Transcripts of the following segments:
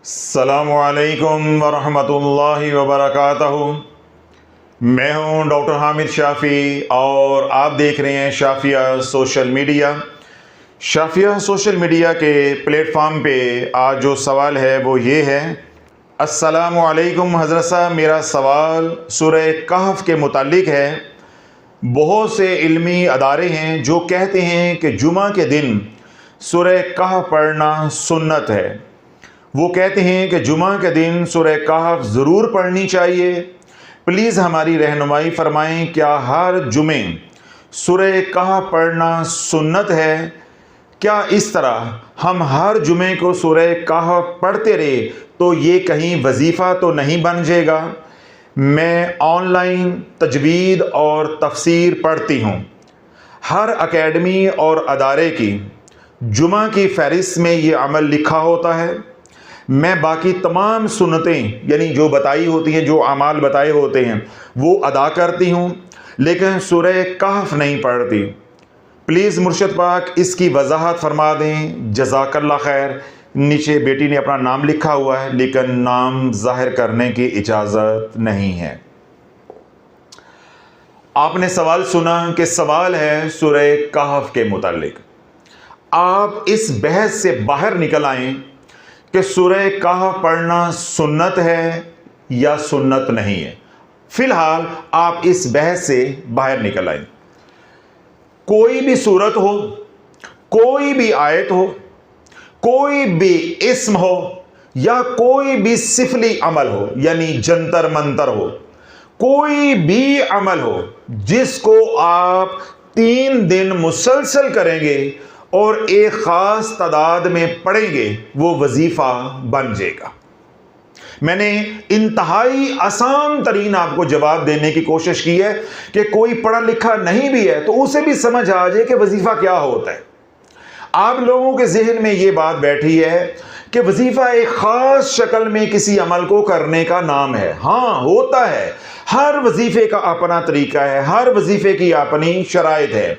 अस्सलामुअलैकुम वरहमतुल्लाहि वबरकातुहू। मैं हूं डॉक्टर हामिद शाफ़ी और आप देख रहे हैं Shafia social media. Shafia social media के प्लेटफॉर्म पे आज जो सवाल है वो ये है। अस्सलामुअलैकुम हज़रत साहब, मेरा सवाल सूरह कहफ के मुतालिक है। बहुत से इल्मी अदारे हैं जो कहते हैं कि जुमा के दिन सूरह कहफ पढ़ना सुन्नत है। वो कहते हैं कि जुमा के दिन सूरह कहफ ज़रूर पढ़नी चाहिए। प्लीज़ हमारी रहनुमाई फरमाएं, क्या हर जुमे सूरह कहफ पढ़ना सुन्नत है? क्या इस तरह हम हर जुमे को सूरह कहफ पढ़ते रहे तो ये कहीं वजीफ़ा तो नहीं बन जाएगा? मैं ऑनलाइन तजवीद और तफसीर पढ़ती हूँ। हर अकेडमी और अदारे की जुमा की फ़हरिस्त में ये अमल लिखा होता है। मैं बाकी तमाम सुन्नतें यानी जो बताई होती हैं, जो अमाल बताए होते हैं वो अदा करती हूँ, लेकिन सूरह कहफ नहीं पढ़ती। प्लीज़ मुर्शद पाक इसकी वजाहत फरमा दें, जज़ाकल्लाह खैर। नीचे बेटी ने अपना नाम लिखा हुआ है लेकिन नाम जाहिर करने की इजाज़त नहीं है। आपने सवाल सुना कि सवाल है सूरह कहफ के मुतालिक। आप इस बहस से बाहर निकल आएँ कि सूरह कहफ पढ़ना सुन्नत है या सुन्नत नहीं है। फिलहाल आप इस बहस से बाहर निकल आए। कोई भी सूरत हो, कोई भी आयत हो, कोई भी इस्म हो या कोई भी सिफली अमल हो यानी जंतर मंतर हो, कोई भी अमल हो जिसको आप 3 दिन मुसलसल करेंगे और एक ख़ास तादाद में पढ़ेंगे वो वजीफ़ा बन जाएगा। मैंने इंतहाई आसान तरीन आपको जवाब देने की कोशिश की है कि कोई पढ़ा लिखा नहीं भी है तो उसे भी समझ आ जाए कि वजीफ़ा क्या होता है। आप लोगों के जहन में ये बात बैठी है कि वजीफ़ा एक ख़ास शक्ल में किसी अमल को करने का नाम है। हाँ, होता है। हर वजीफ़े का अपना तरीका है, हर वजीफ़े की अपनी शराइत है।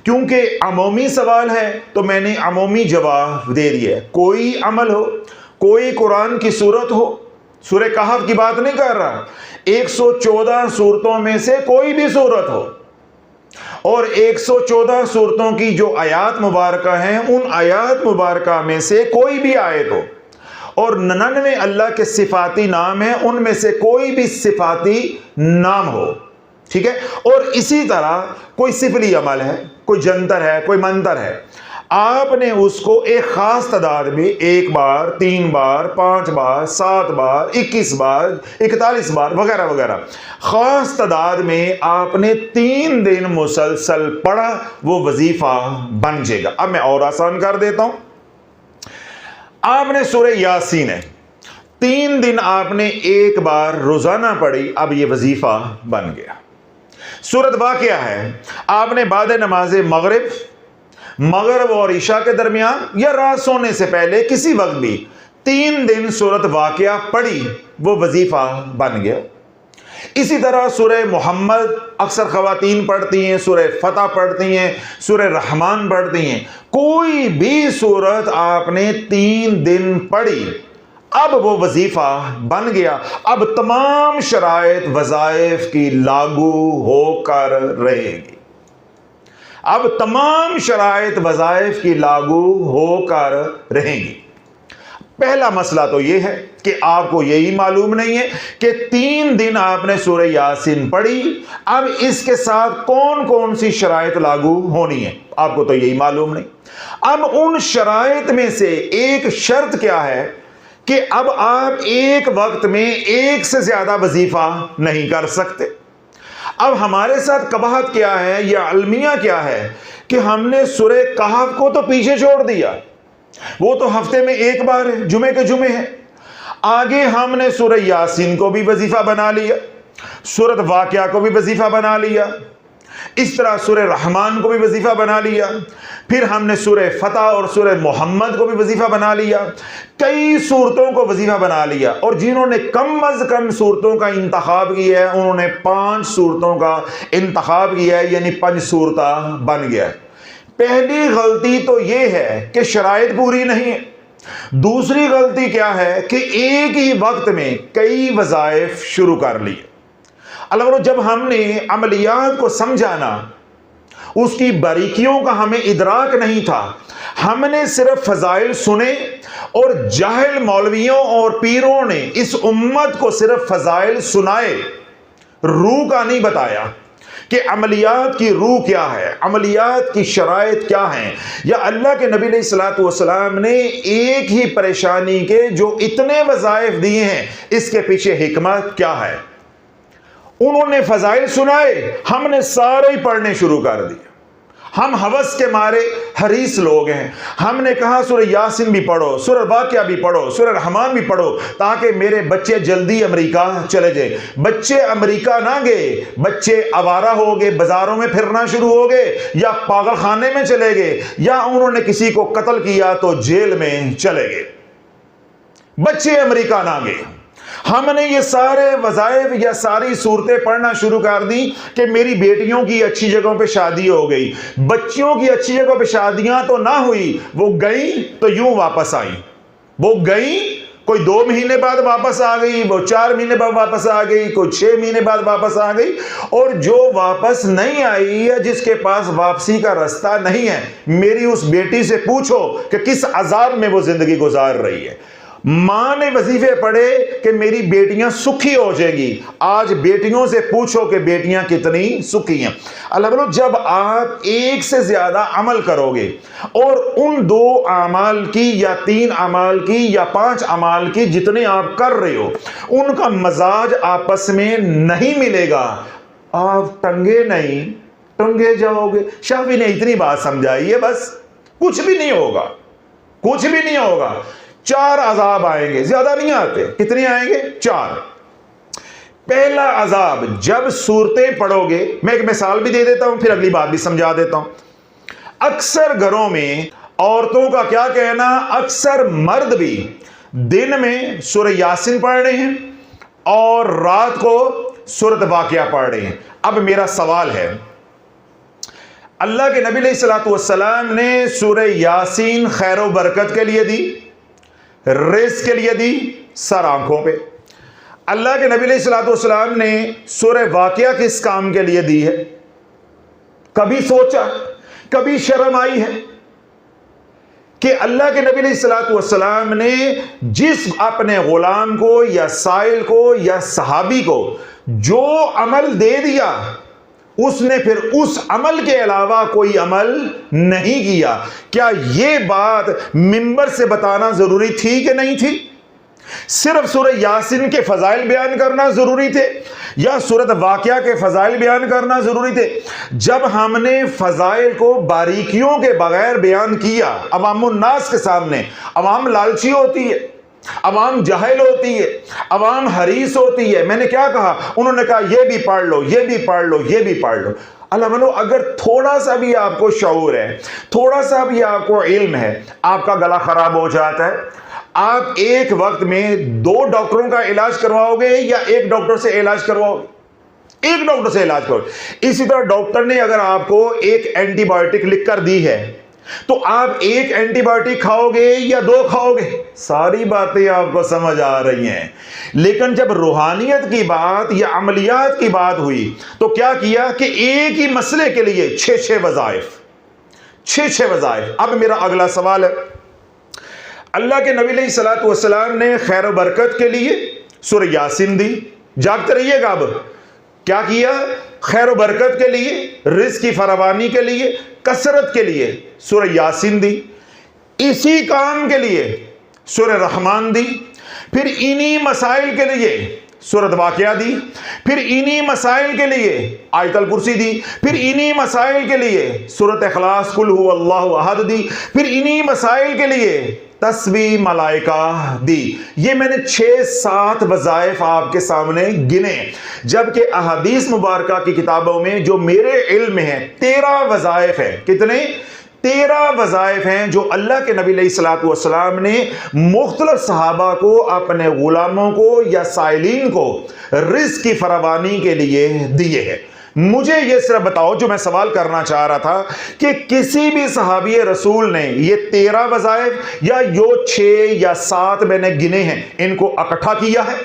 क्योंकि अमूमी सवाल है तो मैंने अमूमी जवाब दे दिया है। कोई अमल हो, कोई कुरान की सूरत हो, सूरह कहफ की बात नहीं कर रहा, 114 सूरतों में से कोई भी सूरत हो और 114 सूरतों की जो आयात मुबारका हैं उन आयात मुबारका में से कोई भी आयत हो और 99 अल्लाह के सिफाती नाम है, उनमें से कोई भी सिफाती नाम हो, ठीक है। और इसी तरह कोई सिफली अमल है, कोई जंतर है, कोई मंतर है, आपने उसको एक खास तादाद में 1 बार, 3 बार, 5 बार, 7 बार, 21 बार, 41 बार वगैरह वगैरह खास तादाद में आपने 3 दिन मुसलसल पढ़ा, वो वजीफा बन जाएगा। अब मैं और आसान कर देता हूं। आपने सूरह यासीन है, 3 दिन आपने 1 बार रोजाना पढ़ी, अब ये वजीफा बन गया। सूरत वाक़िया है, आपने बाद नमाज मगरिब और इशा के दरमियान या रात सोने से पहले किसी वक्त भी 3 दिन सूरत वाक़िया पढ़ी, वो वजीफा बन गया। इसी तरह सूरह मोहम्मद अक्सर ख़वातीन पढ़ती हैं, सूरह फतह पढ़ती हैं, सूरह रहमान पढ़ती हैं। कोई भी सूरत आपने 3 दिन पढ़ी, अब वो वजीफा बन गया। अब तमाम शराइत वज़ाइफ की लागू होकर रहेगी। अब तमाम शराइत वज़ाइफ की लागू होकर रहेंगी। पहला मसला तो ये है कि आपको यही मालूम नहीं है कि 3 दिन आपने सूरह यासीन पढ़ी, अब इसके साथ कौन कौन सी शराइत लागू होनी है, आपको तो यही मालूम नहीं। अब उन शराइत में से एक शर्त क्या है कि अब आप एक वक्त में एक से ज्यादा वजीफा नहीं कर सकते। अब हमारे साथ कबाहत क्या है या अलमिया क्या है कि हमने सूरह कहफ को तो पीछे छोड़ दिया, वो तो हफ्ते में 1 बार है, जुमे के जुमे है। आगे हमने सूरह यासीन को भी वजीफा बना लिया, सूरत वाक़िया को भी वजीफा बना लिया, इस तरह सूरह रहमान को भी वजीफा बना लिया, फिर हमने सूरह फतह और सूरह मोहम्मद को भी वजीफा बना लिया, कई सूरतों को वजीफा बना लिया। और जिन्होंने कम अज कम सूरतों का इंतखाब किया है उन्होंने 5 सूरतों का इंतखाब किया है, यानी 5 सूरता बन गया है। पहली गलती तो यह है कि शराइत पूरी नहीं है। दूसरी गलती क्या है कि एक ही वक्त में कई वज़ाइफ शुरू कर लिए। अल्लाह, जब हमने अमलियात को समझाना, उसकी बारीकियों का हमें इदराक नहीं था, हमने सिर्फ फजाइल सुने और जाहिल मौलवियों और पीरों ने इस उम्मत को सिर्फ फजाइल सुनाए, रूह का नहीं बताया कि अमलियात की रूह क्या है, अमलियात की शराइत क्या है। या अल्लाह के नबी अलैहिस्सलातु वस्सलाम ने एक ही परेशानी के जो इतने वज़ाइफ दिए हैं, इसके पीछे हिकमत क्या है। उन्होंने फजाइल सुनाए, हमने सारे ही पढ़ने शुरू कर दिए। हम हवस के मारे हरीस लोग हैं। हमने कहा सूरह यासीन भी पढ़ो, सूरह वाक़िया भी पढ़ो, सूरह रहमान भी पढ़ो, ताकि मेरे बच्चे जल्दी अमेरिका चले जाए। बच्चे अमेरिका ना गए, बच्चे आवारा हो गए, बाजारों में फिरना शुरू हो गए, या पागल खाने में चले गए, या उन्होंने किसी को कत्ल किया तो जेल में चले गए। बच्चे अमेरिका ना गए। हमने ये सारे वज़ाइफ या सारी सूरतें पढ़ना शुरू कर दी कि मेरी बेटियों की अच्छी जगहों पे शादी हो गई। बच्चियों की अच्छी जगहों पे शादियां तो ना हुई, वो गई तो यूं वापस आई। वो गई, कोई 2 महीने बाद वापस आ गई, वो 4 महीने बाद वापस आ गई, कोई 6 महीने बाद वापस आ गई। और जो वापस नहीं आई या जिसके पास वापसी का रास्ता नहीं है, मेरी उस बेटी से पूछो कि किस अजाब में वो जिंदगी गुजार रही है। मां ने वजीफे पढ़े कि मेरी बेटियां सुखी हो जाएगी। आज बेटियों से पूछो कि बेटियां कितनी सुखी हैं। अल्लाह बोलो, जब आप एक से ज्यादा अमल करोगे और उन 2 अमाल की या 3 अमाल की या 5 अमाल की जितने आप कर रहे हो, उनका मजाज आपस में नहीं मिलेगा, आप टंगे नहीं टंगे जाओगे। शाफी ने इतनी बात समझाई है, बस कुछ भी नहीं होगा, कुछ भी नहीं होगा। 4 अजाब आएंगे, ज्यादा नहीं आते। कितने आएंगे? 4। पहला अजाब, जब सूरतें पढ़ोगे, मैं एक मिसाल भी दे देता हूं, फिर अगली बात भी समझा देता हूं। अक्सर घरों में औरतों का क्या कहना, अक्सर मर्द भी दिन में सूरह यासीन पढ़ रहे हैं और रात को सूरत वाक़िया पढ़ रहे हैं। अब मेरा सवाल है, अल्लाह के नबी अलैहिस्सलातु वस्सलाम ने सूरह यासीन खैर व बरकत के लिए दी, रिज़्क़ के लिए दी, सर आंखों पे। अल्लाह के नबी अलैहिस्सलातु वस्सलाम ने सूरह वाक़िया किस काम के लिए दी है? कभी सोचा, कभी शर्म आई है कि अल्लाह के नबी अलैहिस्सलातु वस्सलाम ने जिस अपने गुलाम को या साइल को या सहाबी को जो अमल दे दिया, उसने फिर उस अमल के अलावा कोई अमल नहीं किया? क्या यह बात मिंबर से बताना जरूरी थी कि नहीं थी? सिर्फ सूरह यासीन के फजाइल बयान करना जरूरी थे या सूरत वाक़िया के फजाइल बयान करना जरूरी थे? जब हमने फजाइल को बारीकियों के बगैर बयान किया अवामुन्नास के सामने, अवाम लालची होती है, अवाम जाहिल होती है, अवाम हरीस होती है। मैंने क्या कहा? उन्होंने कहा ये भी पढ़ लो, ये भी पढ़ लो, ये भी पढ़ लो। अल्लाह मानो, अगर थोड़ा सा भी आपको शऊर है, थोड़ा सा भी आपको इल्म है, आपका गला खराब हो जाता है। आप एक वक्त में 2 डॉक्टरों का इलाज करवाओगे या एक डॉक्टर से इलाज करवाओगे? एक डॉक्टर से इलाज करो। इसी तरह डॉक्टर ने अगर आपको एक एंटीबायोटिक लिख कर दी है तो आप एक एंटीबायोटिक खाओगे या 2 खाओगे? सारी बातें आपको समझ आ रही हैं। लेकिन जब रूहानियत की बात या अमलियात की बात हुई तो क्या किया कि एक ही मसले के लिए 6 वज़ाइफ, 6 वज़ाइफ। अब मेरा अगला सवाल है, अल्लाह के नबी अलैहिस्सलातु वस्सलाम ने खैर व बरकत के लिए सूरह यासीन दी। जागते रहिएगा। अब क्या किया? खैर व बरकत के लिए, रिज़्क़ की फरावानी के लिए, कसरत के लिए सूरह यासीन दी। इसी काम के लिए सूरह रहमान दी। फिर इन्हीं मसाइल के लिए सूरत वाक़िया दी। फिर इन्हीं मसाइल के लिए आयतल कुर्सी दी। फिर इन्हीं मसाइल के लिए सूरत इखलास कुल हुवल्लाहु अहद दी। फिर इन्हीं मसाइल के लिए तस्बीह मलाइका दी। ये मैंने 6-7 वज़ाइफ आपके सामने गिने, जबकि अहादीस मुबारका की किताबों में जो मेरे इल्म में है 13 वज़ाइफ हैं। कितने? 13 वज़ाइफ हैं जो अल्लाह के नबी अलैहिस्सलातु वस्सलाम ने मुख्तलिफ सहाबा को, अपने गुलामों को या साइलीन को रिज़्क़ की फरावानी के लिए दिए हैं। मुझे ये सिर्फ बताओ, जो मैं सवाल करना चाह रहा था, कि किसी भी सहाबी रसूल ने ये 13 वज़ाइफ या यो 6 या 7 मैंने गिने हैं, इनको इकट्ठा किया है?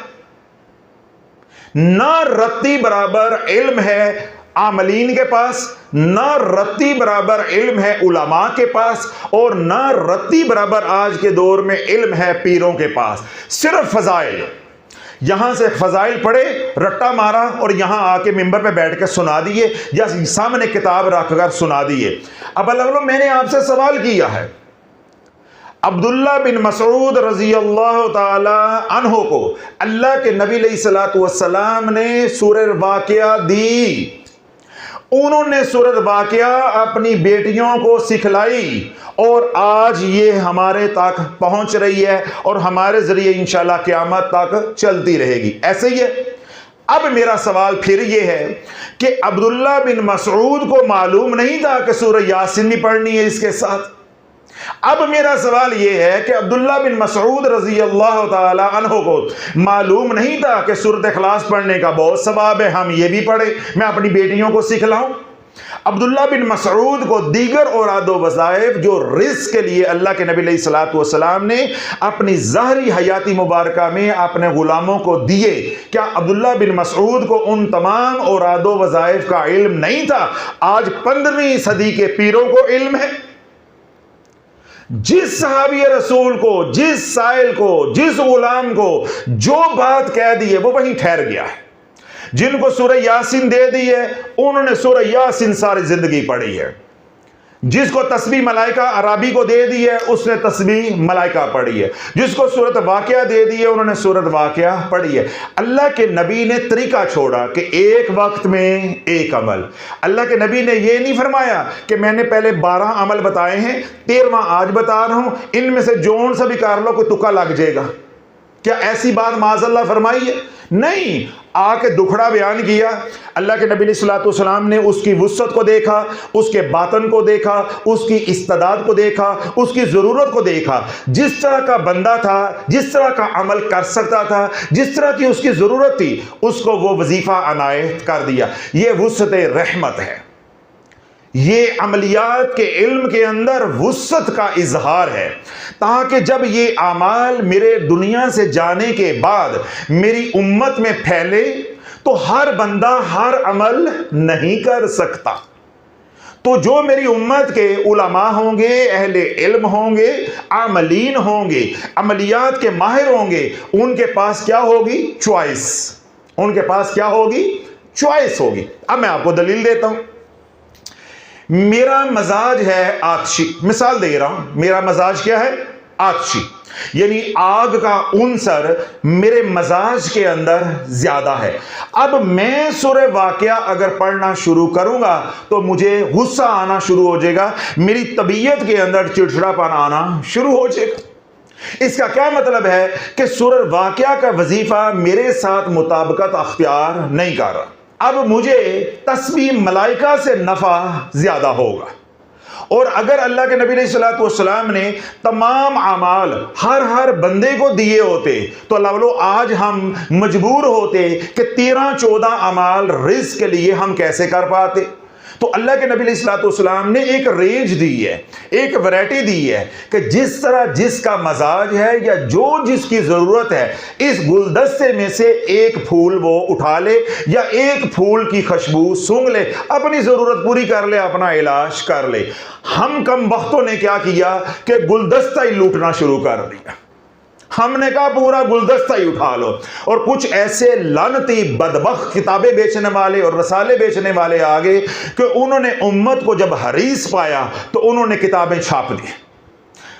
ना रत्ती बराबर इल्म है आमलीन के पास, ना रत्ती बराबर इल्म है उलमा के पास, और ना रत्ती बराबर आज के दौर में इल्म है पीरों के पास। सिर्फ फजाइल, यहां से फजाइल पढ़े, रट्टा मारा और यहां आके मिंबर पे बैठ के सुना दिए, या सामने किताब रखकर सुना दिए। अब अल्लाह, मैंने आपसे सवाल किया है, अब्दुल्ला बिन मसऊद रजी अल्लाह ताला अन्हो को अल्लाह के नबी अलैहिस्सलातु वस्सलाम ने सूरह वाक़िया दी, उन्होंने सूरह वाक़िया अपनी बेटियों को सिखलाई, और आज ये हमारे तक पहुंच रही है और हमारे जरिए इंशाल्लाह क़यामत तक चलती रहेगी। ऐसे ही है। अब मेरा सवाल फिर ये है कि अब्दुल्ला बिन मसऊद को मालूम नहीं था कि सूरह यासीन भी पढ़नी है इसके साथ। अब मेरा सवाल यह है कि अब्दुल्ला बिन मसऊद रजी अल्लाह ताला अन्हो को मालूम नहीं था कि सूरत इखलास पढ़ने का बहुत सवाब है, हम ये भी पढ़े, मैं अपनी बेटियों को सिखलाऊं। अब्दुल्ला बिन मसऊद को दीगर औरादो वज़ाइफ जो रिज़्क़ के लिए अल्लाह के नबी अलैहिस्सलातु वस्सलाम ने अपनी ज़ाहरी हयाती मुबारका में अपने गुलामों को दिए, क्या अब्दुल्ला बिन मसऊद को उन तमाम औरादो वज़ाइफ का इल्म नहीं था? आज 15वीं सदी के पीरों को इल्म है। जिस सहाबी रसूल को, जिस साइल को, जिस गुलाम को जो बात कह दी है वो वहीं ठहर गया है। जिनको सूरह यासीन दे दी है उन्होंने सूरह यासीन सारी जिंदगी पढ़ी है। जिसको तस्बीह मलाइका अराबी को दे दी है उसने तस्बीह मलाइका पढ़ी है। जिसको सूरत वाक़िया दे दी है उन्होंने सूरत वाक़िया पढ़ी है। अल्लाह के नबी ने तरीका छोड़ा कि एक वक्त में एक अमल। अल्लाह के नबी ने यह नहीं फरमाया कि मैंने पहले 12 अमल बताए हैं, 13वां आज बता रहा हूं, इनमें से जोन सा भी कर लो कोई तुक्का लग जाएगा। क्या ऐसी बात माज़अल्लाह फरमाई है? नहीं। आके दुखड़ा बयान किया। अल्लाह के नबी सल्लल्लाहु अलैहि वसल्लम ने उसकी वुसअत को देखा, उसके बातन को देखा, उसकी इस्तिदाद को देखा, उसकी ज़रूरत को देखा। जिस तरह का बंदा था, जिस तरह का अमल कर सकता था, जिस तरह की उसकी ज़रूरत थी, उसको वो वजीफ़ा अनायत कर दिया। ये वुसअत रहमत है। ये अमलियात के इल्म के अंदर वुसअत का इजहार है, ताकि जब ये आमाल मेरे दुनिया से जाने के बाद मेरी उम्मत में फैले तो हर बंदा हर अमल नहीं कर सकता। तो जो मेरी उम्मत के उलमा होंगे, अहले इल्म होंगे, आमलीन होंगे, अमलियात के माहिर होंगे, उनके पास क्या होगी? चॉइस। उनके पास क्या होगी? चॉइस होगी। अब मैं आपको दलील देता हूं। मेरा मजाज है आतशी, मिसाल दे रहा हूं, मेरा मजाज क्या है? आतशी, यानी आग का उनसर मेरे मजाज के अंदर ज्यादा है। अब मैं सूरह वाक़िया अगर पढ़ना शुरू करूंगा तो मुझे गुस्सा आना शुरू हो जाएगा, मेरी तबीयत के अंदर चिड़चिड़ापन आना शुरू हो जाएगा। इसका क्या मतलब है कि सूरह वाक़िया का वजीफा मेरे साथ मुताबिकत अख्तियार नहीं कर रहा। अब मुझे तस्बीह मलाइका से नफा ज्यादा होगा। और अगर अल्लाह के नबी सल्लल्लाहु अलैहि वसल्लम ने तमाम अमाल हर बंदे को दिए होते तो अल्लाह आज हम मजबूर होते कि 13-14 अमाल रिज़्क़ के लिए हम कैसे कर पाते। तो अल्लाह के नबी सल्लल्लाहु अलैहि वसल्लम ने एक रेंज दी है, एक वैरायटी दी है कि जिस तरह जिसका मजाज है या जो जिसकी ज़रूरत है, इस गुलदस्ते में से एक फूल वो उठा ले या एक फूल की खुशबू सूंघ ले, अपनी ज़रूरत पूरी कर ले, अपना इलाज कर ले। हम कम वक्तों ने क्या किया कि गुलदस्ता ही लूटना शुरू कर दिया। हमने कहा पूरा गुलदस्ता ही उठा लो। और कुछ ऐसे लानती बदबख्त किताबें बेचने वाले और रसाले बेचने वाले आ गए कि उन्होंने उम्मत को जब हरीस पाया तो उन्होंने किताबें छाप दी,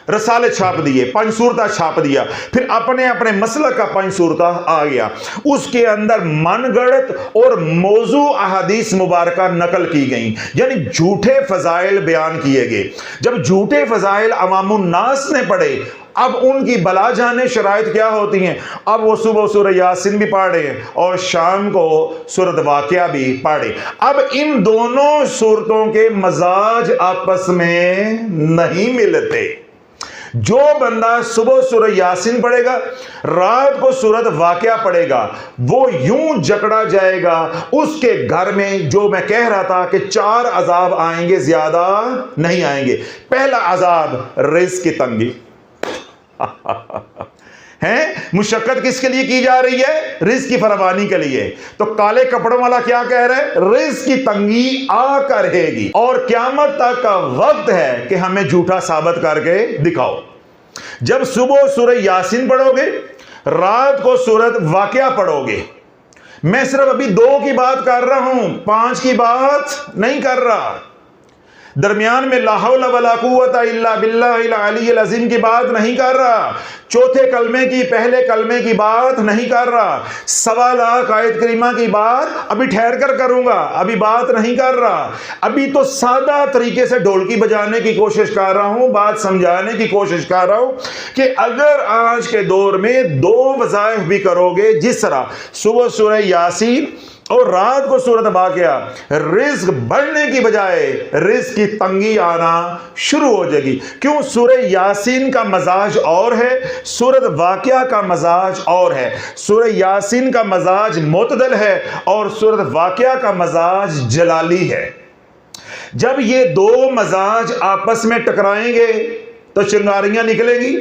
रसाले छाप दिए, 5 सूरता छाप दिया, फिर अपने अपने मसलक का 5 सूरता आ गया। उसके अंदर मनगढ़ंत और मौजू अहादीस मुबारका नकल की गई, यानी झूठे फजाइल बयान किए गए। जब झूठे फजाइल अवामुन नास ने पढ़े, अब उनकी बला जाने शराइत क्या होती हैं। अब वो सुबह सूरह यासीन भी पढ़े और शाम को सूरत वाक़िया भी पढ़े। अब इन दोनों सूरतों के मजाज आपस में नहीं मिलते। जो बंदा सुबह सूरह यासीन पढ़ेगा, रात को सूरत वाक़िया पढ़ेगा, वो यूं जकड़ा जाएगा उसके घर में। जो मैं कह रहा था कि 4 अजाब आएंगे, ज्यादा नहीं आएंगे। पहला अजाब रिज़्क़ की तंगी है। मुशक्कत किसके लिए की जा रही है? रिज़्क़ की फरावानी के लिए। तो काले कपड़ों वाला क्या कह रहा है? रिज़्क़ की तंगी आकर रहेगी और क़यामत तक का वक्त है कि हमें झूठा साबित करके दिखाओ। जब सुबह सूरह यासीन पढ़ोगे, रात को सूरत वाक़िया पढ़ोगे। मैं सिर्फ अभी 2 की बात कर रहा हूं, 5 की बात नहीं कर रहा। दरमियान में ला हौला वला कुव्वता इल्ला बिल्लाहिल अलीय्यिल अज़ीम की बात नहीं कर रहा। चौथे कलमे की, पहले कलमे की बात नहीं कर रहा। 1.25 लाख आयत करीमा की बात अभी ठहर कर करूंगा, अभी बात नहीं कर रहा। अभी तो सादा तरीके से ढोलकी बजाने की कोशिश कर रहा हूं, बात समझाने की कोशिश कर रहा हूं कि अगर आज के दौर में 2 वज़ाइफ भी करोगे, जिस तरह सुबह सूरह यासीन और रात को सूरत वाक़िया, रिज़्क़ बढ़ने की बजाय रिज़्क़ की तंगी आना शुरू हो जाएगी। क्यों? सूरह यासीन का मजाज और है, सूरत वाक़िया का मजाज और है। सूरह यासीन का मजाज मुतदल है और सूरत वाक़िया का मजाज जलाली है। जब ये 2 मजाज आपस में टकराएंगे तो चिंगारियां निकलेगी।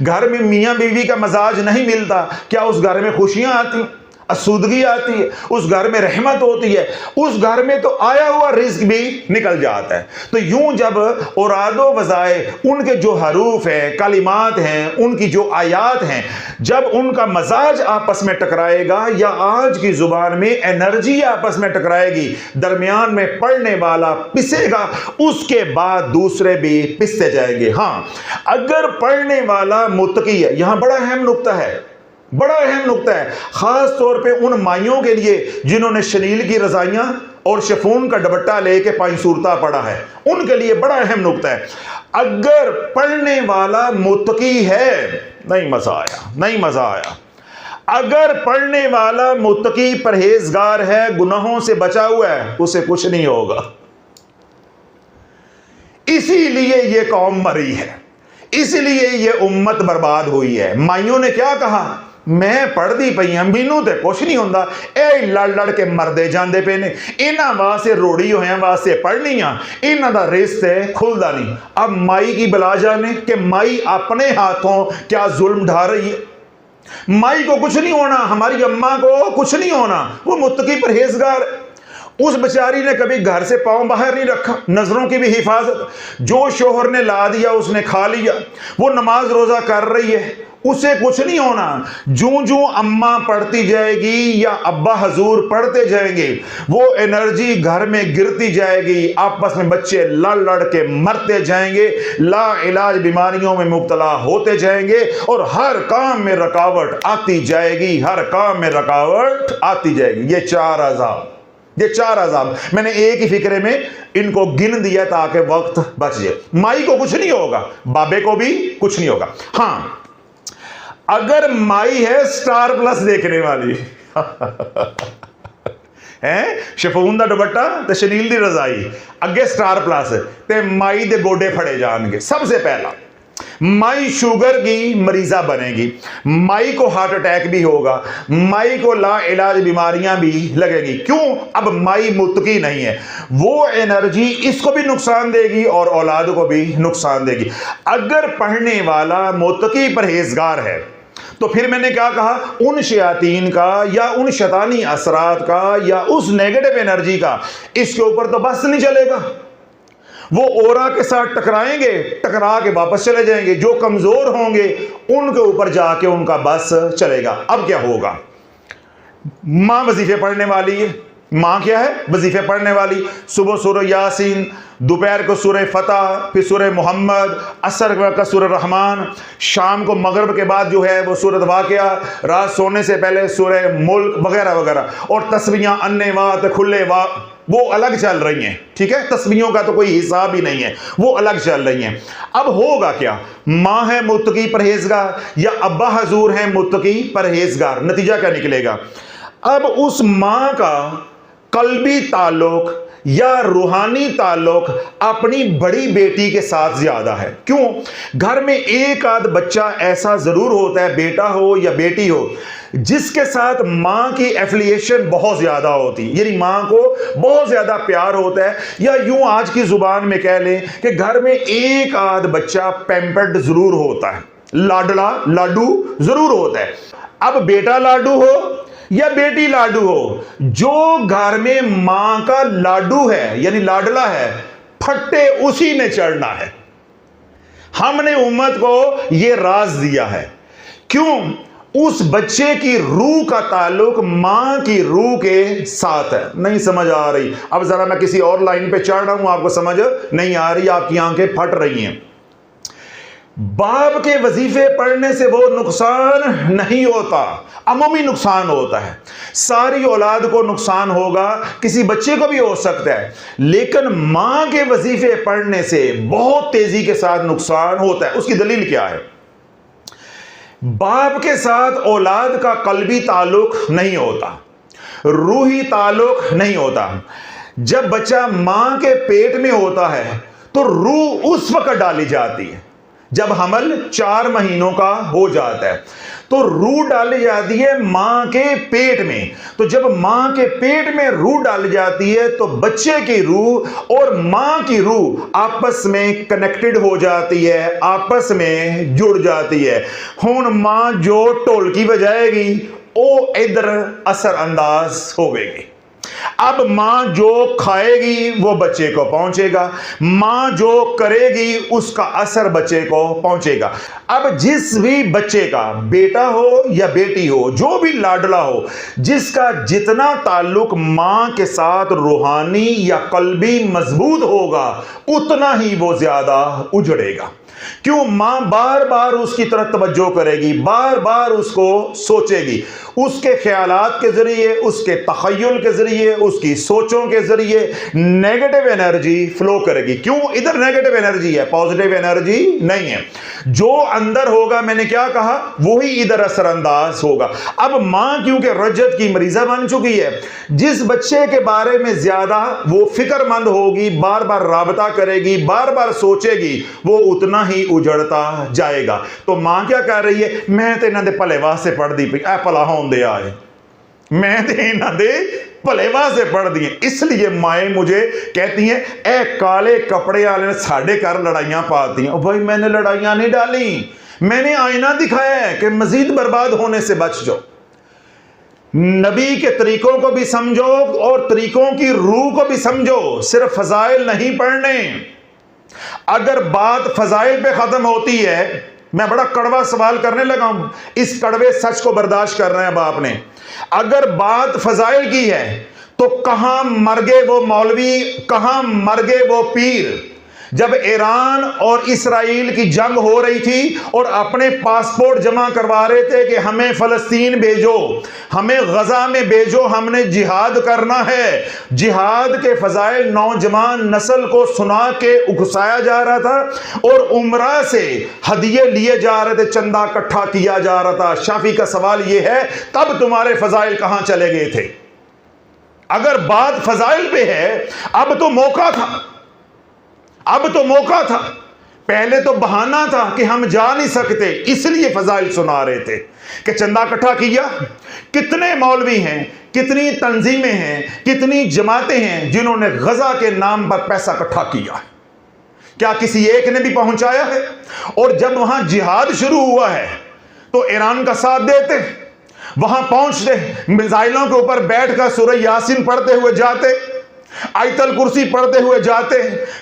घर में मियां बीवी का मजाज नहीं मिलता, क्या उस घर में खुशियां आती, आसूदगी आती है, उस घर में रहमत होती है, उस घर में तो आया हुआ रिज़्क़ भी निकल जाता है। तो यूं जब औरादो वज़ाए, उनके जो हरूफ हैं, कलिमात हैं, उनकी जो आयात हैं, जब उनका मजाज आपस में टकराएगा या आज की जुबान में एनर्जी आपस में टकराएगी, दरमियान में पढ़ने वाला पिसेगा, उसके बाद दूसरे भी पिसते जाएंगे। हाँ, अगर पढ़ने वाला मुत्तकी है, यहां बड़ा अहम नुक्ता है, बड़ा अहम नुक्ता है, खास तौर पे उन माइयों के लिए जिन्होंने शनील की रजाइयां और शिफॉन का दुपट्टा लेके पायसूरता पढ़ा है, उनके लिए बड़ा अहम नुक्ता है। अगर पढ़ने वाला मुत्तकी है, नहीं मजा आया, नहीं मजा आया। अगर पढ़ने वाला मुत्तकी परहेजगार है, गुनाहों से बचा हुआ है, उसे कुछ नहीं होगा। इसीलिए ये कौम मरी है, इसलिए ये उम्मत बर्बाद हुई है। माइयों ने क्या कहा? मैं पढ़ती पई हां, मैनू ते कुछ नहीं होंदा, ए लड़ लड़ के मरदे जांदे पे ने, इन्हां वास्ते रोड़ी होया वास्ते पढ़नी आ, इन्हां दा रिश्ते खुलदा नहीं। अब माई की बला जाने कि माई अपने हाथों क्या जुल्म ढा रही है। माई को कुछ नहीं होना, हमारी अम्मा को कुछ नहीं होना, वो मुत्तकी परहेजगार। उस बेचारी ने कभी घर से पांव बाहर नहीं रखा, नजरों की भी हिफाजत, जो शोहर ने ला दिया उसने खा लिया, वो नमाज रोजा कर रही है, उसे कुछ नहीं होना। जूं जूं अम्मा पढ़ती जाएगी या अब्बा हजूर पढ़ते जाएंगे, वो एनर्जी घर में गिरती जाएगी, आपस में बच्चे लड़ लड़ के मरते जाएंगे, ला इलाज बीमारियों में मुब्तला होते जाएंगे और हर काम में रुकावट आती जाएगी, हर काम में रुकावट आती जाएगी। ये 4 अज़ाब, ये 4 अज़ाब मैंने एक ही फिक्रे में इनको गिन दिया ताकि वक्त बच जाए। माई को कुछ नहीं होगा, बाबे को भी कुछ नहीं होगा। हाँ, अगर माई है स्टार प्लस देखने वाली है, शिफॉन दा दुपट्टा ते शनील दी रजाई, अगे स्टार प्लस ते माई दे गोडे फड़े जाएंगे। सबसे पहला, माई शुगर की मरीजा बनेगी, माई को हार्ट अटैक भी होगा, माई को ला इलाज बीमारियां भी लगेगी। क्यों? अब माई मुत्तकी नहीं है, वो एनर्जी इसको भी नुकसान देगी और औलाद को भी नुकसान देगी। अगर पढ़ने वाला मुत्तकी परहेजगार है तो फिर मैंने क्या कहा, उन शयातीन का या उन शैतानी असरात का या उस नेगेटिव एनर्जी का इसके ऊपर तो बस नहीं चलेगा। वो ओरा के साथ टकराएंगे, टकरा के वापस चले जाएंगे। जो कमजोर होंगे उनके ऊपर जाके उनका बस चलेगा। अब क्या होगा? मां वजीफे पढ़ने वाली है, मां क्या है? वजीफे पढ़ने वाली। सुबह सूरह यासीन, दोपहर को सूरह फतह, फिर सूरह मोहम्मद, असर का सूरह रहमान, शाम को मगरिब के बाद जो है वो सूरत वाक़िया, रात सोने से पहले सूरह मुल्क वगैरह वगैरह। और तस्बीहां अन्ने वात खुले वा वो अलग चल रही हैं, ठीक है। तस्बीहों का तो कोई हिसाब ही नहीं है, वो अलग चल रही हैं। अब होगा क्या? माँ है मुत्तकी परहेजगार या अब्बा हजूर है मुत्तकी परहेजगार, नतीजा क्या निकलेगा? अब उस माँ का कल्बी ताल्लुक या रूहानी ताल्लुक अपनी बड़ी बेटी के साथ ज्यादा है? क्यों? घर में एक आध बच्चा ऐसा जरूर होता है, बेटा हो या बेटी हो, जिसके साथ मां की एफिलिएशन बहुत ज्यादा होती है, यानी मां को बहुत ज्यादा प्यार होता है, या यूं आज की जुबान में कह लें कि घर में एक आध बच्चा पैम्पर्ड जरूर होता है, लाडला लाडू जरूर होता है। अब बेटा लाडू हो या बेटी लाडू हो, जो घर में मां का लाडू है यानी लाडला है, फट्टे उसी ने चढ़ना है। हमने उम्मत को यह राज दिया है। क्यों? उस बच्चे की रूह का ताल्लुक मां की रूह के साथ है। नहीं समझ आ रही? अब जरा मैं किसी और लाइन पे चढ़ रहा हूं, आपको समझ नहीं आ रही, आपकी आंखें फट रही हैं। बाप के वजीफे पढ़ने से वो नुकसान नहीं होता, अमूमी नुकसान होता है। सारी औलाद को नुकसान होगा, किसी बच्चे को भी हो सकता है, लेकिन मां के वजीफे पढ़ने से बहुत तेजी के साथ नुकसान होता है। उसकी दलील क्या है? बाप के साथ औलाद का कल्बी ताल्लुक नहीं होता, रूही ताल्लुक नहीं होता। जब बच्चा मां के पेट में होता है तो रूह उस वक्त डाली जाती है जब हमल 4 महीनों का हो जाता है, तो रूह डाली जाती है मां के पेट में। तो जब मां के पेट में रूह डाली जाती है तो बच्चे की रूह और मां की रूह आपस में कनेक्टेड हो जाती है, आपस में जुड़ जाती है। हुण मां जो ढोलकी बजाएगी वो इधर असर अंदाज होगी। अब मां जो खाएगी वो बच्चे को पहुंचेगा, मां जो करेगी उसका असर बच्चे को पहुंचेगा। अब जिस भी बच्चे का, बेटा हो या बेटी हो, जो भी लाडला हो, जिसका जितना ताल्लुक मां के साथ रूहानी या कल्बी मजबूत होगा, उतना ही वो ज्यादा उजड़ेगा। क्यों? मां बार बार उसकी तरफ तवज्जो करेगी, बार बार उसको सोचेगी, उसके ख्यालात के जरिए, उसके तखय्युल के जरिए, उसकी सोचों के जरिए नेगेटिव एनर्जी फ्लो करेगी। क्यों? इधर नेगेटिव एनर्जी है, पॉजिटिव एनर्जी नहीं है। जो अंदर होगा, मैंने क्या कहा, वही इधर असरअंदाज होगा। अब मां क्योंकि रजत की मरीजा बन चुकी है, जिस बच्चे के बारे में ज्यादा वो फिक्रमंद होगी, बार बार राबता करेगी, बार बार सोचेगी, वो उतना ही उजड़ता जाएगा। तो मां क्या कर रही है? मैं तो इन्होंने भले वास्ते पढ़ दी पई, ऐ भला होंदे आए, मैं तो इन्होंने भले वास्ते पढ़ दिए। इसलिए माएँ मुझे कहती हैं, ए काले कपड़े वाले ने साढ़े घर लड़ाइयां पाती हैं। भाई मैंने लड़ाइयां नहीं डाली, मैंने आईना दिखाया है कि मजीद बर्बाद होने से बच जाओ। नबी के तरीकों को भी समझो और तरीकों की रूह को भी समझो, सिर्फ फजाइल नहीं पढ़ने। अगर बात फजाइल पे खत्म होती है, मैं बड़ा कड़वा सवाल करने लगा हूं, इस कड़वे सच को बर्दाश्त कर रहे हैं बाप ने। अगर बात फजाइल की है तो कहां मर गए वो मौलवी, कहां मर गए वो पीर? जब ईरान और इस्राइल की जंग हो रही थी और अपने पासपोर्ट जमा करवा रहे थे कि हमें फलस्तीन भेजो, हमें गजा में भेजो, हमने जिहाद करना है, जिहाद के फजाइल नौजवान नस्ल को सुना के उकसाया जा रहा था और उम्रा से हदिये लिए जा रहे थे, चंदा इकट्ठा किया जा रहा था। शाफी का सवाल यह है, तब तुम्हारे फजाइल कहां चले गए थे? अगर बात फजाइल पे है, अब तो मौका था, अब तो मौका था। पहले तो बहाना था कि हम जा नहीं सकते, इसलिए फजाइल सुना रहे थे कि चंदा इकट्ठा किया। कितने मौलवी हैं, कितनी तंजीमें हैं, कितनी जमातें हैं जिन्होंने गजा के नाम पर पैसा इकट्ठा किया? क्या किसी एक ने भी पहुंचाया है? और जब वहां जिहाद शुरू हुआ है तो ईरान का साथ देते, वहां पहुंचते, मिसाइलों के ऊपर बैठकर सूरह यासीन पढ़ते हुए जाते, आयतल कुर्सी पढ़ते हुए जाते।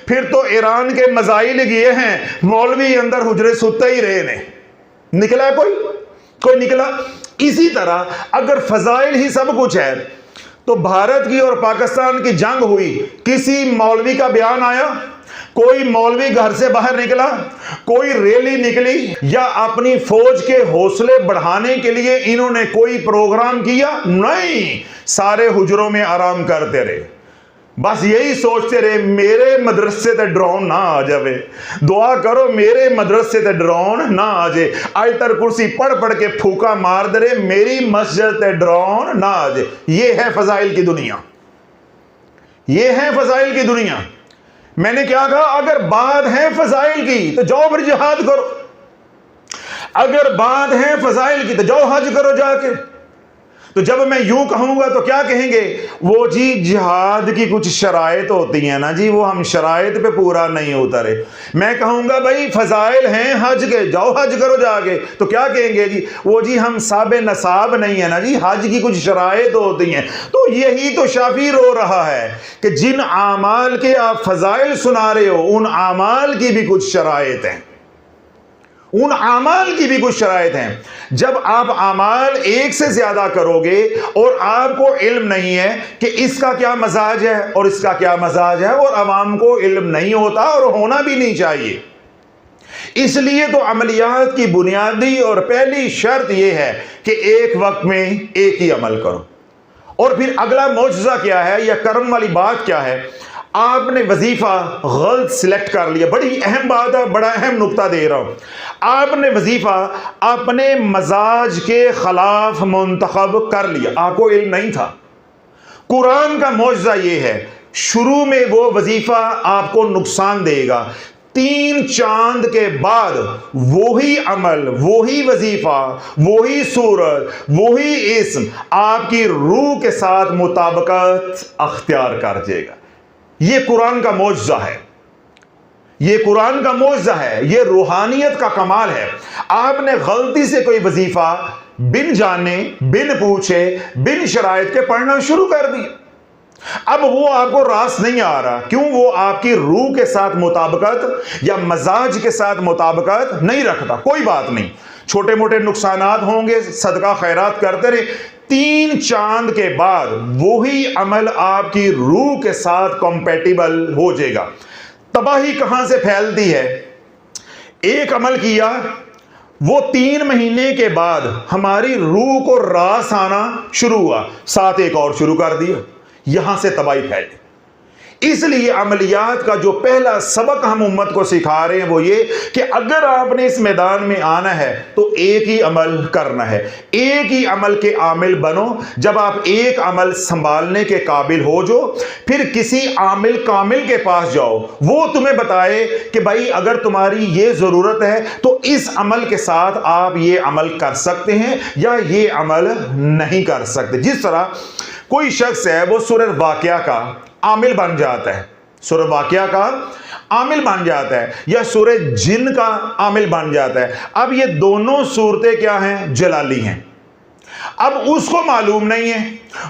फिर तो ईरान के मजाइल ये हैं, मौलवी अंदर हुजरे सुते ही रहे ने, निकला कोई निकला। इसी तरह अगर फजाइल ही सब कुछ है तो भारत की और पाकिस्तान की जंग हुई, किसी मौलवी का बयान आया? कोई मौलवी घर से बाहर निकला? कोई रैली निकली? या अपनी फौज के हौसले बढ़ाने के लिए इन्होंने कोई प्रोग्राम किया? नहीं, सारे हुजरों में आराम करते रहे, बस यही सोचते रहे, मेरे मदरसे ते ड्रोन ना आ जावे, दुआ करो मेरे मदरसे ते ड्रोन ना आ जाए। आयतर कुर्सी पढ़ पढ़ के फूका मार दे रहे, मेरी मस्जिद ते ड्रोन ना आ जाए। ये है फजाइल की दुनिया, ये है फजाइल की दुनिया। मैंने क्या कहा, अगर बात है फजाइल की तो जाओ फिर जिहाद करो, अगर बात है फजाइल की तो जाओ हज करो जाके। तो जब मैं यूं कहूंगा तो क्या कहेंगे, वो जी जिहाद की कुछ शराइत होती हैं ना जी, वो हम शराइत पे पूरा नहीं उतरे। मैं कहूंगा भाई फजाइल हैं हज के, जाओ हज करो जाके, तो क्या कहेंगे जी, वो जी हम साबे नसाब नहीं है ना जी, हज की कुछ शराइत होती हैं। तो यही तो शाफी रो रहा है कि जिन आमाल के आप फजाइल सुना रहे हो, उन आमाल की भी कुछ शराइत हैं, उन आमाल की भी कुछ शराइत हैं। जब आप आमाल एक से ज्यादा करोगे और आपको इल्म नहीं है कि इसका क्या मजाज है और इसका क्या मजाज है, और अवाम को इल्म नहीं होता और होना भी नहीं चाहिए, इसलिए तो अमलियात की बुनियादी और पहली शर्त यह है कि एक वक्त में एक ही अमल करो। और फिर अगला मौजज़ा क्या है या करम वाली बात क्या है, आपने वजीफा गलत सिलेक्ट कर लिया। बड़ी अहम बात है, बड़ा अहम नुक्ता दे रहा हूं। आपने वजीफा अपने मजाज के खिलाफ मुंतखब कर लिया, आपको इल्म नहीं था। कुरान का मौजज़ा यह है, शुरू में वो वजीफा आपको नुकसान देगा, 3 चांद के बाद वही अमल, वही वजीफा, वही सूरत, वही इस्म आपकी रूह के साथ मुताबिकत अख्तियार कर जाएगा। ये कुरान का मौजज़ा है, ये कुरान का मौजज़ा है, ये रूहानियत का कमाल है। आपने गलती से कोई वजीफा बिन जाने, बिन पूछे, बिन शराइत के पढ़ना शुरू कर दिया। अब वो आपको रास नहीं आ रहा, क्यों? वो आपकी रूह के साथ मुताबिकत या मजाज के साथ मुताबिकत नहीं रखता। कोई बात नहीं, छोटे मोटे नुकसानात होंगे, सदका खैरात करते रहे। 3 चांद के बाद वही अमल आपकी रूह के साथ कंपैटिबल हो जाएगा। तबाही कहां से फैलती है, एक अमल किया, वो 3 महीने के बाद हमारी रूह को रास आना शुरू हुआ, साथ एक और शुरू कर दिया, यहां से तबाही फैली। इसलिए अमलियात का जो पहला सबक हम उम्मत को सिखा रहे हैं वो ये कि अगर आपने इस मैदान में आना है तो एक ही अमल करना है, एक ही अमल के आमिल बनो। जब आप एक अमल संभालने के काबिल हो जो, फिर किसी आमिल कामिल के पास जाओ, वो तुम्हें बताए कि भाई अगर तुम्हारी ये जरूरत है तो इस अमल के साथ आप ये अमल कर सकते हैं या ये अमल नहीं कर सकते। जिस तरह कोई शख्स है वो सूरह वाक़िया का आमिल बन जाता है, सूरह वाक़िया का आमिल बन जाता है, या सूरह जिन का आमिल बन जाता है। अब ये दोनों सूरतें क्या हैं? जलाली हैं। अब उसको मालूम नहीं है,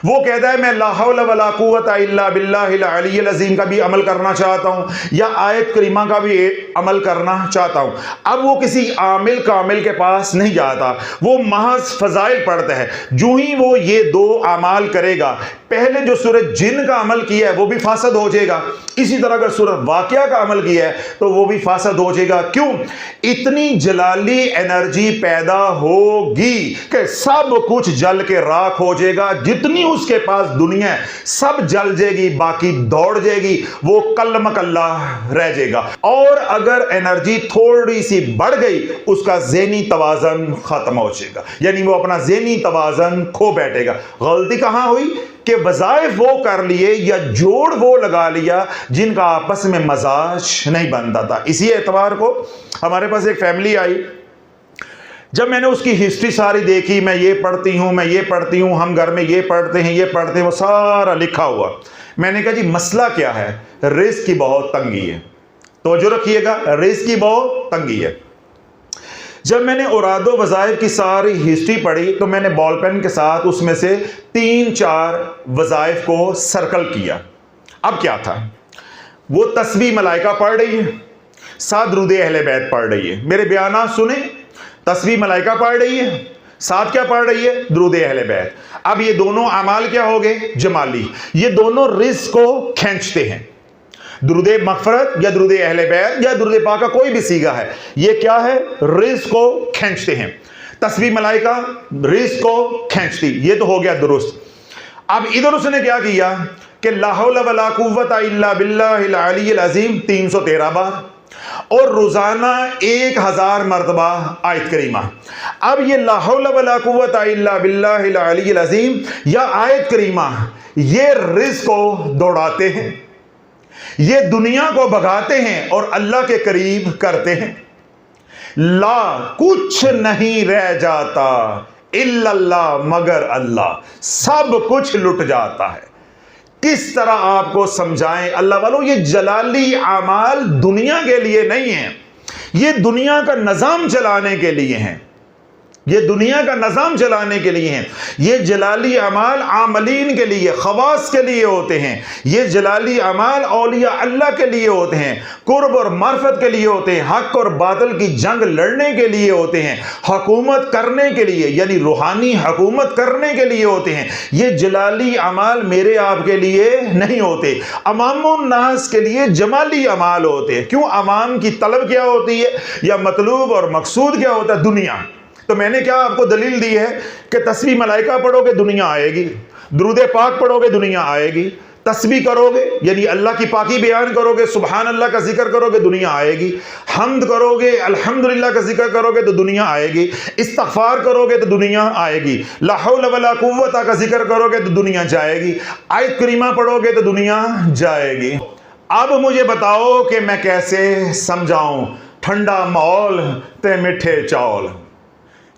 वो कहता है मैं ला हौला वला कुव्वता इल्ला बिल्लाहिल अलिय्यिल अज़ीम का भी अमल करना चाहता हूं, या आयत करीमा का भी अमल करना चाहता हूं। अब वो किसी आमिल कामिल के पास नहीं जाता, वो महज फजाइल पढ़ता है। जो ही वो ये 2 अमाल करेगा, पहले जो सूरह जिन का अमल किया है वो भी फासद हो जाएगा, इसी तरह अगर सूरह वाक़िया का अमल किया है तो वो भी फासद हो जाएगा। क्यों? इतनी जलाली एनर्जी पैदा होगी कि सब कुछ जल के राख हो जाएगा, जितनी उसके पास दुनिया है सब जल जाएगी, बाकी दौड़ जाएगी, वो कल्ला रह जाएगा। और अगर एनर्जी थोड़ी सी बढ़ गई, उसका ज़हनी तवाज़न खत्म हो जाएगा, यानी वो अपना ज़हनी तवाज़न खो बैठेगा। गलती कहां हुई कि वज़ाइफ वो कर लिए या जोड़ वो लगा लिया जिनका आपस में मजाज नहीं बनता था। इसी एतबार को हमारे पास एक फैमिली आई, जब मैंने उसकी हिस्ट्री सारी देखी, मैं ये पढ़ती हूँ, मैं ये पढ़ती हूँ, हम घर में ये पढ़ते हैं, ये पढ़ते हैं, वो सारा लिखा हुआ। मैंने कहा जी मसला क्या है? रिस्क की बहुत तंगी है। तो जो रखिएगा, रिस्क की बहुत तंगी है। जब मैंने औरादो वज़ाइफ की सारी हिस्ट्री पढ़ी तो मैंने बॉल पेन के साथ उसमें से 3-4 वज़ाइफ को सर्कल किया। अब क्या था, वो तस्बीह मलाइका पढ़ रही है, साथ दुरूद अहले बैत पढ़ रही है। मेरे बयान सुने, तस्बीह मलाइका पढ़ रही है, साथ क्या पढ़ रही है? दुरूद अहले बैत। अब ये दोनों अमाल क्या हो गए? जमाली। ये दोनों रिस्क को खींचते हैं। दुरूद मग़फ़िरत या दुरूद अहले बैत या दुरूद पाक का कोई भी सीगा है, ये क्या है? रिस्क को खींचते हैं। तस्बीह मलाइका रिस्क को खींचती, ये तो हो गया दुरुस्त। अब इधर उसने क्या किया कि ला हौला वला कुव्वता इल्ला बिल्लाहिल अलिय्यिल अज़ीम 313 बार, और रोजाना 1000 मरतबा आयत करीमा। अब ये ला हौला वला कुव्वता इल्ला बिल्लाहिल अलील अज़ीम या आयत करीमा ये रिज़्क़ को दौड़ाते हैं, ये दुनिया को भगाते हैं और अल्लाह के करीब करते हैं। ला कुछ नहीं रह जाता इल्लल्लाह मगर अल्लाह, सब कुछ लुट जाता है। किस तरह आपको समझाएं अल्लाह वालों, ये जलाली अमाल दुनिया के लिए नहीं है, ये दुनिया का निज़ाम चलाने के लिए हैं, ये दुनिया का निज़ाम चलाने के लिए हैं। ये जलाली अमाल आमलीन के लिए, खवास के लिए होते हैं। ये जलाली अमाल औलिया अल्लाह के लिए होते हैं, कुर्ब और मार्फत के लिए होते हैं, हक और बातिल की जंग लड़ने के लिए होते हैं, हुकूमत करने के लिए यानी रूहानी हुकूमत करने के लिए होते हैं। ये जलाली अमाल मेरे आपके लिए नहीं होते, अवामुन नास के लिए जमाली अमाल होते हैं। क्यों? अवाम की तलब क्या होती है या मतलूब और मकसूद क्या होता है? दुनिया। तो मैंने क्या आपको दलील दी है कि तस्बीह मलाइका पढ़ोगे दुनिया आएगी, दुरूद पाक पढ़ोगे दुनिया आएगी, तस्बीह करोगे यानी अल्लाह की पाकी बयान करोगे, सुभान अल्लाह का जिक्र करोगे दुनिया आएगी, हम्द करोगे अल्हम्दुलिल्लाह का जिक्र करोगे तो दुनिया आएगी, इस्तगफार करोगे तो दुनिया आएगी, ला हौला वला कुव्वता का जिक्र करोगे तो दुनिया जाएगी, आयत करीमा पढ़ोगे तो दुनिया जाएगी। अब मुझे बताओ कि मैं कैसे समझाऊं ठंडा माहौल ते मिठे चावल।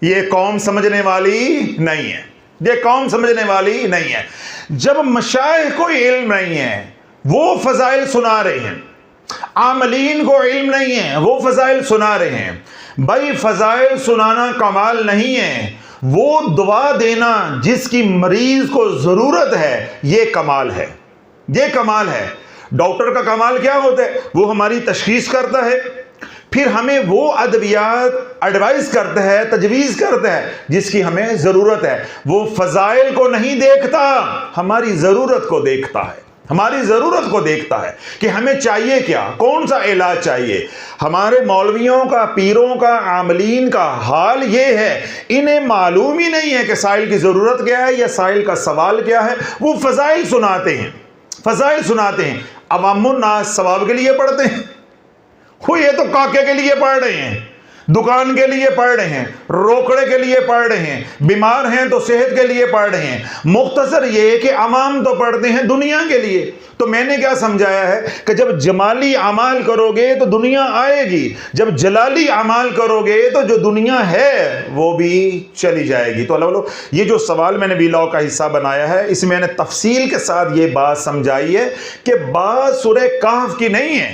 ये कौम समझने वाली नहीं है, ये कौम समझने वाली नहीं है। जब मशाइख को इल्म नहीं है वो फजाइल सुना रहे हैं, आमलीन को इल्म नहीं है वो फजाइल सुना रहे हैं। भाई फजाइल सुनाना कमाल नहीं है, वो दुआ देना जिसकी मरीज को जरूरत है ये कमाल है, ये कमाल है। डॉक्टर का कमाल क्या होता है? वो हमारी तशखीस करता है, फिर हमें वो अद्वियात एडवाइस करता है, तजवीज़ करता है जिसकी हमें ज़रूरत है। वो फ़ज़ाइल को नहीं देखता, हमारी ज़रूरत को देखता है, हमारी ज़रूरत को देखता है कि हमें चाहिए क्या, कौन सा इलाज चाहिए। हमारे मौलवियों का, पीरों का, आमलीन का हाल ये है, इन्हें मालूम ही नहीं है कि साइल की ज़रूरत क्या है या साइल का सवाल क्या है। वो फ़ज़ाइल सुनाते हैं, फ़ज़ाइल सुनाते हैं। अवामुन नास सवाब के लिए पढ़ते हैं, वो ये तो काके के लिए पढ़ रहे हैं, दुकान के लिए पढ़ रहे हैं, रोकड़े के लिए पढ़ रहे हैं, बीमार हैं तो सेहत के लिए पढ़ रहे हैं। मुख्तसर ये कि अवाम तो पढ़ते हैं दुनिया के लिए। तो मैंने क्या समझाया है कि जब जमाली अमाल करोगे तो दुनिया आएगी, जब जलाली अमाल करोगे तो जो दुनिया है वो भी चली जाएगी। तो अल्लाह ये जो सवाल मैंने वीलॉग का हिस्सा बनाया है इसमें मैंने तफसील के साथ ये बात समझाई है कि बात सूरह कहफ की नहीं है,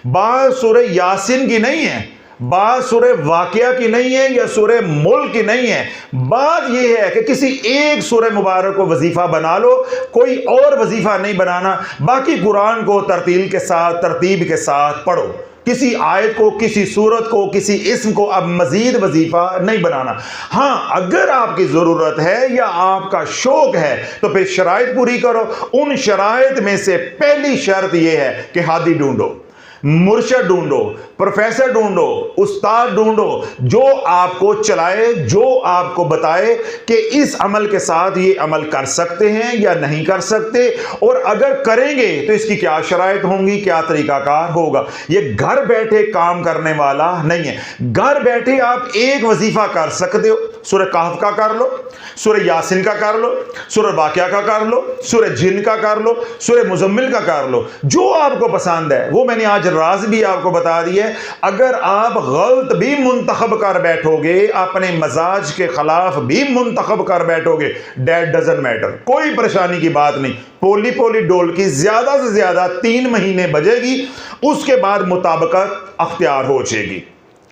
बात सूरह यासीन की नहीं है, बात सूरह वाक़िया की नहीं है या सूरह मुल्क की नहीं है। बात यह है कि किसी एक सूरह मुबारक को वजीफा बना लो, कोई और वजीफा नहीं बनाना। बाकी कुरान को तरतील के साथ, तरतीब के साथ पढ़ो। किसी आयत को, किसी सूरत को, किसी इस्म को अब मजीद वजीफा नहीं बनाना। हाँ, अगर आपकी ज़रूरत है या आपका शौक है तो फिर शराइत पूरी करो। उन शराइत में से पहली शर्त यह है कि हादी ढूंढो, मुर्शद ढूंढो, प्रोफेसर ढूंढो, उस्ताद ढूंढो जो आपको चलाए, जो आपको बताए कि इस अमल के साथ ये अमल कर सकते हैं या नहीं कर सकते, और अगर करेंगे तो इसकी क्या शराइत होंगी, क्या तरीकाकार होगा। ये घर बैठे काम करने वाला नहीं है। घर बैठे आप एक वजीफा कर सकते हो, सूरह कहफ का कर लो, सूरह यासीन का कर लो, सूरह वाक़िया का कर लो, सूरह जिन का कर लो, सूरह मुज़म्मिल का कर लो, जो आपको पसंद है। वो मैंने आज राज भी आपको बता दिया। अगर आप गलत भी मुंतखब कर बैठोगे, अपने मजाज के खिलाफ भी मुंतखब कर बैठोगे, डेट डजंट मैटर, कोई परेशानी की बात नहीं। पोली पोली डोल की ज्यादा से ज्यादा 3 महीने बजेगी, उसके बाद मुताबिकत अख्तियार हो जाएगी।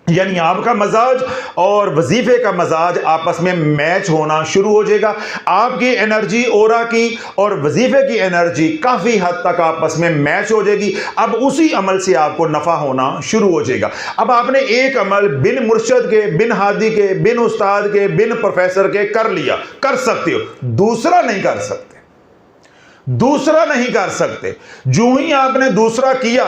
यानी आपका मजाज और वजीफे का मजाज आपस में मैच होना शुरू हो जाएगा। आपकी एनर्जी, ओरा की और वजीफे की एनर्जी काफ़ी हद तक आपस में मैच हो जाएगी। अब उसी अमल से आपको नफ़ा होना शुरू हो जाएगा। अब आपने एक अमल बिन मुर्शद के, बिन हादी के, बिन उस्ताद के, बिन प्रोफेसर के कर लिया, कर सकते हो, दूसरा नहीं कर सकते, दूसरा नहीं कर सकते। जो ही आपने दूसरा किया,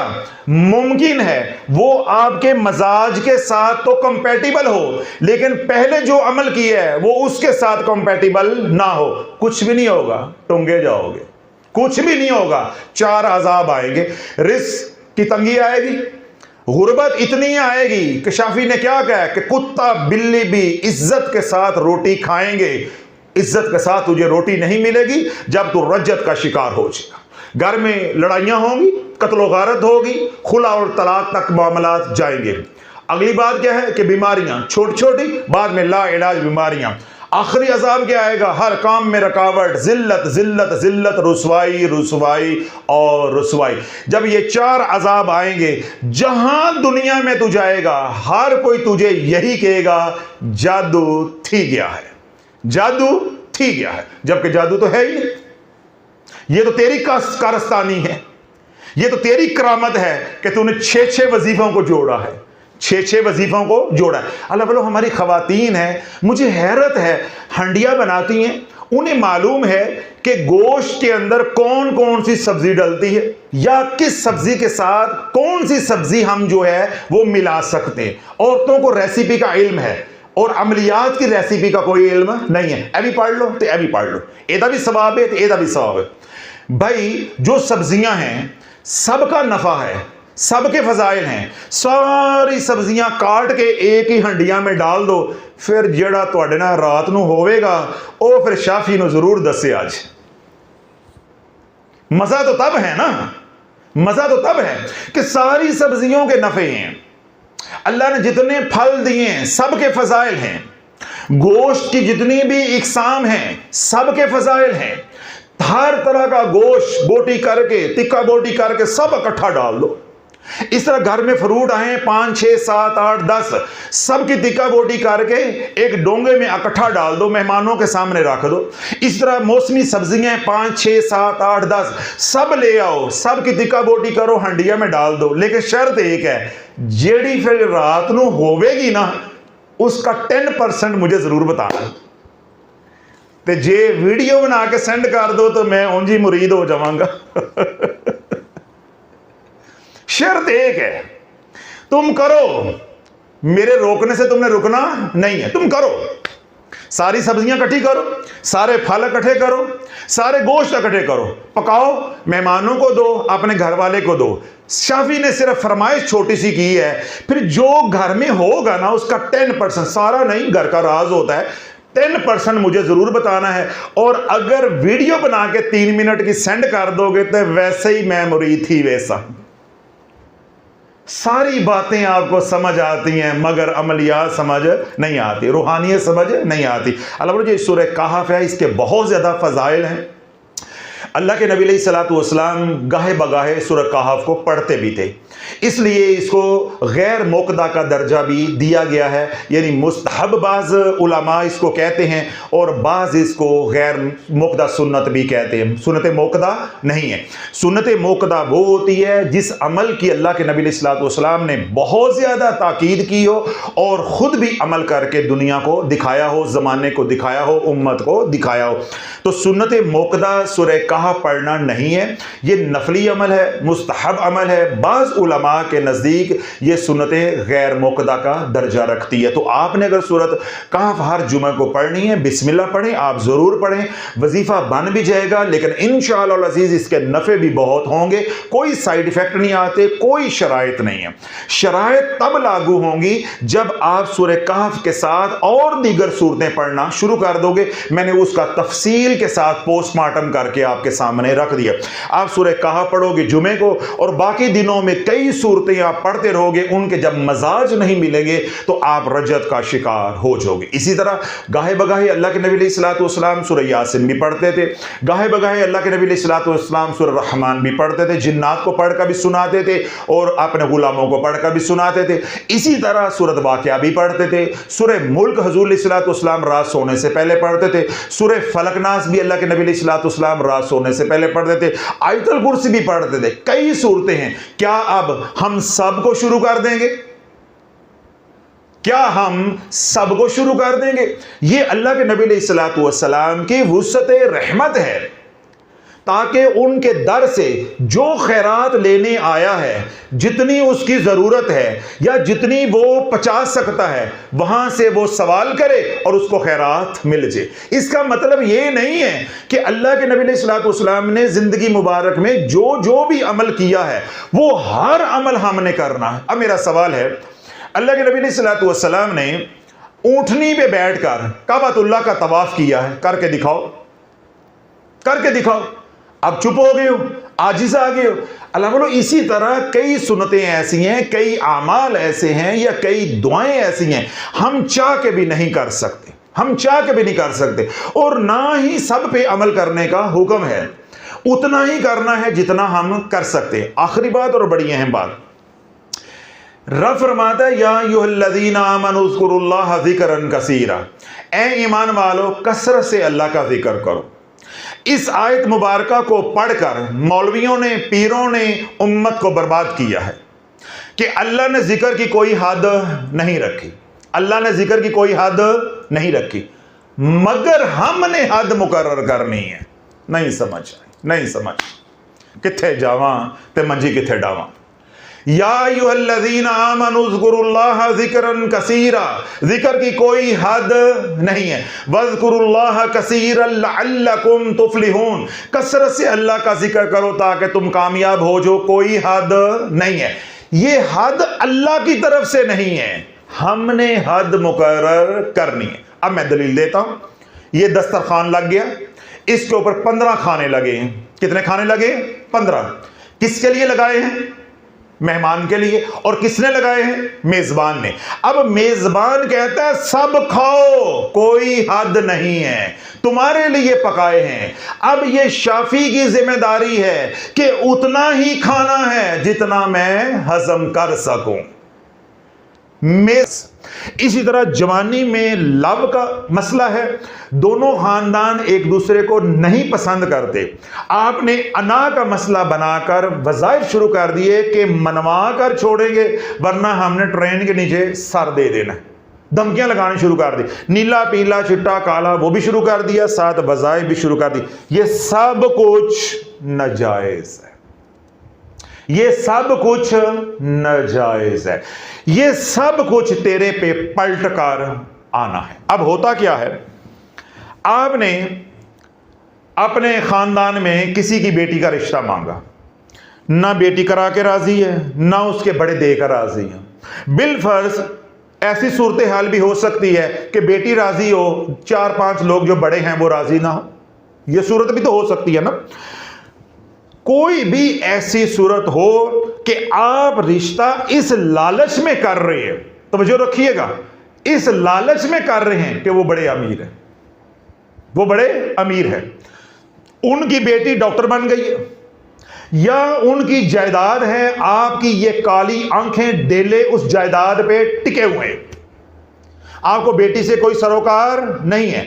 मुमकिन है वो आपके मजाज के साथ तो कंपैटिबल हो, लेकिन पहले जो अमल किया है वो उसके साथ कंपैटिबल ना हो, कुछ भी नहीं होगा, टूंगे जाओगे, कुछ भी नहीं होगा। 4 अजाब आएंगे, रिस्क की तंगी आएगी, गुर्बत इतनी आएगी कि शाफी ने क्या कहा कि कुत्ता बिल्ली भी इज्जत के साथ रोटी खाएंगे, इज्जत के साथ तुझे रोटी नहीं मिलेगी जब तू रज्जत का शिकार हो जाएगा। घर में लड़ाइयां होंगी, कत्लो गारत होगी, खुला और तलाक तक मामलात जाएंगे। अगली बात क्या है कि बीमारियां छोटी छोटी, बाद में ला इलाज बीमारियां। आखिरी अजाब क्या आएगा? हर काम में रुकावट, जिल्लत जिल्लत जिल्लत, रुसवाई रुसवाई और रुसवाई। जब ये 4 अजाब आएंगे, जहां दुनिया में तू जाएगा हर कोई तुझे यही कहेगा जादू थी गया है, जादू थी गया है, जबकि जादू तो है ही नहीं। ये तो तेरी कारस्तानी है, ये तो तेरी करामत है कि तूने 6 वजीफों को जोड़ा है, 6 वजीफों को जोड़ा है। अल्लाह बोलो हमारी खवातीन है, मुझे हैरत है, हंडिया बनाती हैं, उन्हें मालूम है कि गोश्त के अंदर कौन कौन सी सब्जी डलती है या किस सब्जी के साथ कौन सी सब्जी हम जो है वो मिला सकते हैं। औरतों को रेसिपी का इल्म है और अमलियात की रेसिपी का कोई इल्म नहीं है। अभी पढ़ लो तो अभी पढ़ लो, एदा भी सवाब है तो एदा भी सवाब है। भाई जो सब्जियां हैं सबका नफा है, सबके फजाइल हैं। सारी सब्जियां काट के एक ही हंडिया में डाल दो, फिर जेड़ा तुहाडे नाल रात नूं होवेगा ओ फिर शाफी नूं जरूर दसे। आज मजा तो तब है ना, मजा तो तब है कि सारी सब्जियों के नफे हैं। अल्लाह ने जितने फल दिए हैं सबके फजाइल हैं, गोश्त की जितनी भी इकसाम हैं सबके फजाइल हैं। हर तरह का गोश्त बोटी करके, तिक्का बोटी करके सब इकट्ठा डाल दो। इस तरह घर में फ्रूट आए 5 6 7 8 10, सबकी तिक्का बोटी करके एक डोंगे में इकट्ठा डाल दो, मेहमानों के सामने रख दो। इस तरह मौसमी सब्जियां 5 6 7 8 10 सब ले आओ, सबकी तिक्का बोटी करो, हंडिया में डाल दो। लेकिन शर्त एक है, जेड़ी फिर रात नूं होवेगी ना उसका 10% मुझे जरूर बताना। ते जे वीडियो बना के सेंड कर दो तो मैं उंज ही मुरीद हो जावांगा। शर्त एक है, तुम करो, मेरे रोकने से तुमने रुकना नहीं है, तुम करो। सारी सब्जियां इकट्ठी करो, सारे फल इकट्ठे करो, सारे गोश्त इकट्ठे करो, पकाओ, मेहमानों को दो, अपने घर वाले को दो। शाफी ने सिर्फ फरमाइश छोटी सी की है, फिर जो घर में होगा ना उसका 10%, सारा नहीं, घर का राज होता है, 10% मुझे जरूर बताना है। और अगर वीडियो बना के 3 मिनट की सेंड कर दोगे तो वैसे ही मैं मुरीद थी वैसा। सारी बातें आपको समझ आती हैं मगर अमलियात समझ नहीं आती, रूहानियत समझ नहीं आती। अल्लाह जो सूरह कहफ है इसके बहुत ज़्यादा फ़ज़ाइल हैं। अल्लाह के नबी अलैहिस्सलातु वस्सलाम गाहे बगाहे सूरह कहफ को पढ़ते भी थे, इसलिए इसको गैर मोकदा का दर्जा भी दिया गया है, यानी मुस्तहब बाज़ उलमा इसको कहते हैं और बाज़ इसको गैर मोकदा सुन्नत भी कहते हैं। सुन्नत मोकदा नहीं है, सुन्नत मोकदा वो होती है जिस अमल की अल्लाह के नबी अलैहिस्सलातु वस्सलाम ने बहुत ज़्यादा ताकीद की हो और ख़ुद भी अमल करके दुनिया को दिखाया हो, ज़माने को दिखाया हो, उम्मत को दिखाया हो। तो सुन्नत मोकदा सूरह कहफ पढ़ना नहीं है, ये नफली अमल है, मुस्तहब अमल है। बाज़ उलमा के नज़दीक ये सुन्नत गैर मोकदा का दर्जा रखती है। तो आपने अगर सूरत कहफ हर जुमे को पढ़नी है, बिस्मिल्लाह पढ़ें, आप ज़रूर पढ़ें, वजीफ़ा बन भी जाएगा। लेकिन इंशाअल्लाह अज़ीज़ इसके नफ़े भी बहुत होंगे, कोई साइड इफ़ेक्ट नहीं आते, कोई शराइत नहीं है। शराइत तब लागू होंगी जब आप सूरह कहफ के साथ और दीगर सूरतें पढ़ना शुरू कर दोगे। मैंने उसका तफसील के साथ पोस्टमार्टम करके आपके सामने रख दिया। आप सूरह कहफ पढ़ोगे जुमे को और बाकी दिनों में कई सूरतें आप पढ़ते रहोगे, उनके जब मजाज नहीं मिलेंगे तो आप रजत का शिकार हो जाओगे। इसी तरह गाहे बगाहे अल्लाह के नबी अलैहिस्सलातु वस्सलाम सूरह यासीन भी पढ़ते थे, गाहे बगाहे अल्लाह के नबी अलैहिस्सलातु वस्सलाम सूरह रहमान भी पढ़ते थे, जिन्नात को पढ़कर भी सुनाते थे और अपने गुलामों को पढ़कर भी सुनाते थे। इसी तरह सूरत वाक़िया भी पढ़ते थे, सूरह मुल्क हुज़ूर अलैहिस्सलातु वस्सलाम रात सोने से पहले पढ़ते थे, सूरह फलक नास भी अल्लाह के नबी अलैहिस्सलातु वस्सलाम रात सोने से पहले पढ़ते थे, आयतुल कुर्सी भी पढ़ते थे। कई सूरतें हैं। क्या अब हम सबको शुरू कर देंगे? क्या हम सबको शुरू कर देंगे? ये अल्लाह के नबी अलैहिस्सलातु वस्सलाम की वुसअत रहमत है ताकि उनके दर से जो खैरात लेने आया है, जितनी उसकी ज़रूरत है या जितनी वो पचा सकता है, वहाँ से वो सवाल करे और उसको खैरात मिल जाए। इसका मतलब ये नहीं है कि अल्लाह के नबी अलैहिस्सलातु वस्सलाम ने ज़िंदगी मुबारक में जो जो भी अमल किया है वो हर अमल हमने करना है। अब मेरा सवाल है, अल्लाह के नबी अलैहिस्सलातु वस्सलाम ने ऊँटनी पे बैठकर काबतुल्लाह का तवाफ किया है, करके दिखाओ, करके दिखाओ। अब चुप हो गए हो, आजिज़ आ गए हो। अल्लाह बोलो इसी तरह कई सुन्नतें ऐसी हैं, कई आमाल ऐसे हैं या कई दुआएं ऐसी हैं, हम चाह के भी नहीं कर सकते, हम चाह के भी नहीं कर सकते, और ना ही सब पे अमल करने का हुक्म है। उतना ही करना है जितना हम कर सकते हैं। आखिरी बात और बड़ी अहम बात, रब फरमाता है या अय्युहल्लज़ीना आमनू उज़्कुरुल्लाह ज़िक्रन कसीरा, ऐ ईमान वालो कसरत से अल्लाह का जिक्र करो। इस आयत मुबारका को पढ़कर मौलवियों ने, पीरों ने उम्मत को बर्बाद किया है कि अल्लाह ने जिक्र की कोई हद नहीं रखी, अल्लाह ने जिक्र की कोई हद नहीं रखी, मगर हमने हद मुकर्रर करनी है। नहीं समझ, नहीं समझ, किथे जावा ते मंजी किथे डावा। या अय्युहल्लज़ीना आमनू उज़्कुरुल्लाह ज़िक्रन कसीरा, जिक्र की कोई हद नहीं है। वज़्कुरुल्लाह कसीरन लअल्लकुम तुफ़्लिहून, कसरत से अल्लाह का जिक्र करो ताकि तुम कामयाब हो जो, कोई हद नहीं है। ये हद अल्लाह की तरफ से नहीं है, हमने हद मुकर्रर करनी है। अब मैं दलील देता हूं। ये दस्तरखान लग गया, इसके ऊपर 15 खाने लगे हैं। कितने खाने लगे? 15। किसके लिए लगाए हैं? मेहमान के लिए। और किसने लगाए हैं? मेजबान ने। अब मेजबान कहता है सब खाओ, कोई हद नहीं है, तुम्हारे लिए पकाए हैं। अब ये शाफी की जिम्मेदारी है कि उतना ही खाना है जितना मैं हजम कर सकूं। इसी तरह जवानी में लव का मसला है, दोनों खानदान एक दूसरे को नहीं पसंद करते। आपने अना का मसला बनाकर वज़ाइफ शुरू कर दिए कि मनवा कर छोड़ेंगे वरना हमने ट्रेन के नीचे सर दे देना। धमकियां लगानी शुरू कर दी, नीला पीला चिट्टा काला वो भी शुरू कर दिया, साथ वज़ाइफ भी शुरू कर दी। ये सब कुछ नाजायज है, ये सब कुछ नाजायज है, ये सब कुछ तेरे पे पलट कर आना है। अब होता क्या है, आपने अपने खानदान में किसी की बेटी का रिश्ता मांगा, ना बेटी करा के राजी है ना उसके बड़े देकर राजी हैं। बिलफर्ज ऐसी सूरत हाल भी हो सकती है कि बेटी राजी हो, 4-5 लोग जो बड़े हैं वो राजी ना हो, यह सूरत भी तो हो सकती है ना। कोई भी ऐसी सूरत हो कि आप रिश्ता इस लालच में कर रहे हैं, तो तवज्जो रखिएगा, इस लालच में कर रहे हैं कि वो बड़े अमीर हैं, वो बड़े अमीर हैं, उनकी बेटी डॉक्टर बन गई है या उनकी जायदाद है, आपकी ये काली आंखें डेले उस जायदाद पे टिके हुए हैं, आपको बेटी से कोई सरोकार नहीं है,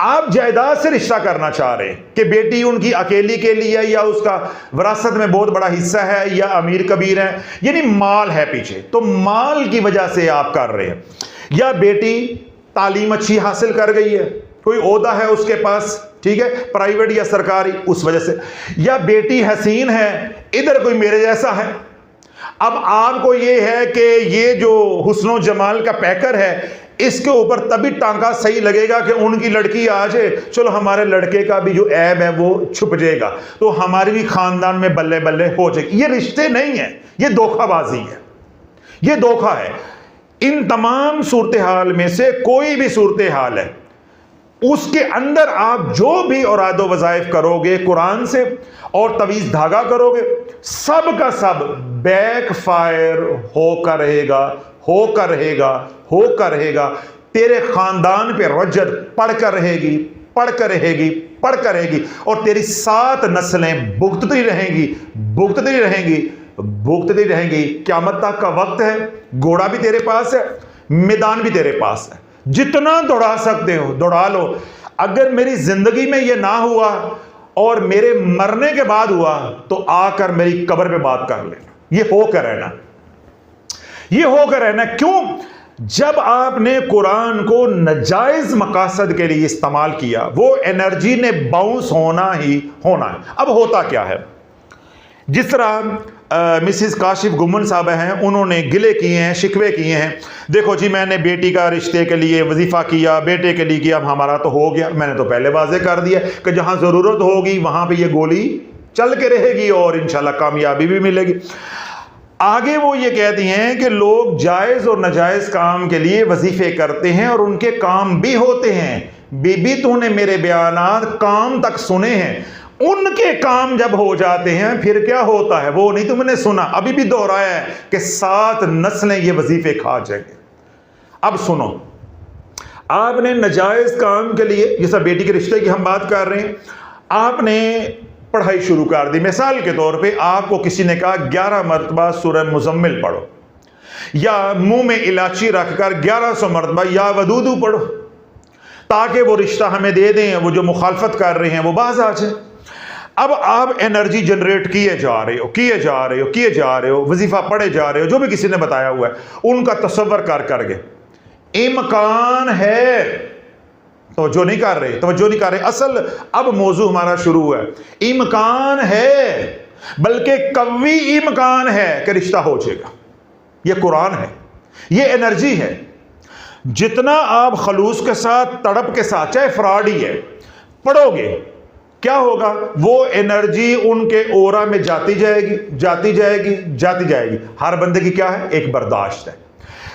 आप जायदाद से रिश्ता करना चाह रहे हैं कि बेटी उनकी अकेली के लिए या उसका विरासत में बहुत बड़ा हिस्सा है या अमीर कबीर है, यानी माल है पीछे, तो माल की वजह से आप कर रहे हैं। या बेटी तालीम अच्छी हासिल कर गई है, कोई ओहदा है उसके पास, ठीक है, प्राइवेट या सरकारी, उस वजह से। या बेटी हसीन है, इधर कोई मेरे जैसा है। अब आपको ये है कि ये जो हुस्नो जमाल का पैकर है इसके ऊपर तभी टांका सही लगेगा कि उनकी लड़की आ जाए, चलो हमारे लड़के का भी जो ऐब है वो छुप जाएगा, तो हमारी भी खानदान में बल्ले बल्ले हो जाएगी। ये रिश्ते नहीं है, ये धोखाबाजी है, ये धोखा है। इन तमाम सूरत हाल में से कोई भी सूरत हाल है, उसके अंदर आप जो भी औरादो वज़ाइफ करोगे कुरान से और तवीज़ धागा करोगे, सब का सब बैक फायर होकर रहेगा, होकर रहेगा, होकर रहेगा। तेरे खानदान पे रज्जत पड़कर रहेगी, पड़कर रहेगी, पड़कर रहेगी, और तेरी 7 नस्लें भुगतती रहेंगी, भुगतती रहेंगी, भुगतती रहेंगी। क़यामत तक का वक्त है, घोड़ा भी तेरे पास है, मैदान भी तेरे पास है, जितना दौड़ा सकते हो दौड़ा लो। अगर मेरी जिंदगी में यह ना हुआ और मेरे मरने के बाद हुआ तो आकर मेरी कब्र पे बात कर लेना। ये होकर रहना, ये होकर रहना। क्यों? जब आपने कुरान को नाजायज मकासद के लिए इस्तेमाल किया, वो एनर्जी ने बाउंस होना ही होना है। अब होता क्या है, जिस तरह मिसिस काशिफ गुमन साहब हैं, उन्होंने गिले किए हैं, शिकवे किए हैं, देखो जी मैंने बेटी का रिश्ते के लिए वजीफ़ा किया, बेटे के लिए किया, अब हमारा तो हो गया। मैंने तो पहले वाजे कर दिया कि जहाँ ज़रूरत होगी वहाँ पे ये गोली चल के रहेगी और इंशाल्लाह कामयाबी भी मिलेगी। आगे वो ये कहती हैं कि लोग जायज़ और नाजायज़ काम के लिए वजीफ़े करते हैं और उनके काम भी होते हैं। बीबी तूने मेरे बयानात काम तक सुने हैं, उनके काम जब हो जाते हैं फिर क्या होता है वो नहीं तुमने सुना। अभी भी दोहराया है कि 7 नस्लें ये वजीफे खा जाएंगे। अब सुनो, आपने नाजायज काम के लिए, जैसा बेटी के रिश्ते की हम बात कर रहे हैं, आपने पढ़ाई शुरू कर दी। मिसाल के तौर पे आपको किसी ने कहा 11 मरतबा सूरह मुज़म्मिल पढ़ो, या मुंह में इलायची रखकर 1100 मरतबा या वदूदू पढ़ो, ताकि वो रिश्ता हमें दे दें, वो जो मुखालफत कर रहे हैं वो बाज आ जाए। अब आप एनर्जी जनरेट किए जा रहे हो, वजीफा पढ़े जा रहे हो, जो भी किसी ने बताया हुआ है उनका तसव्वुर कर करके इम्कान है, तवज्जो नहीं कर रहे। असल अब मौजू हमारा शुरू हुआ है। इम्कान है, बल्कि कवी इम्कान है कि रिश्ता हो जाएगा। ये कुरान है, ये एनर्जी है। जितना आप खलूस के साथ, तड़प के साथ, चाहे फ्रॉड ही है, पढ़ोगे, क्या होगा, वो एनर्जी उनके ओरा में जाती जाएगी। हर बंदे की क्या है, एक बर्दाश्त है।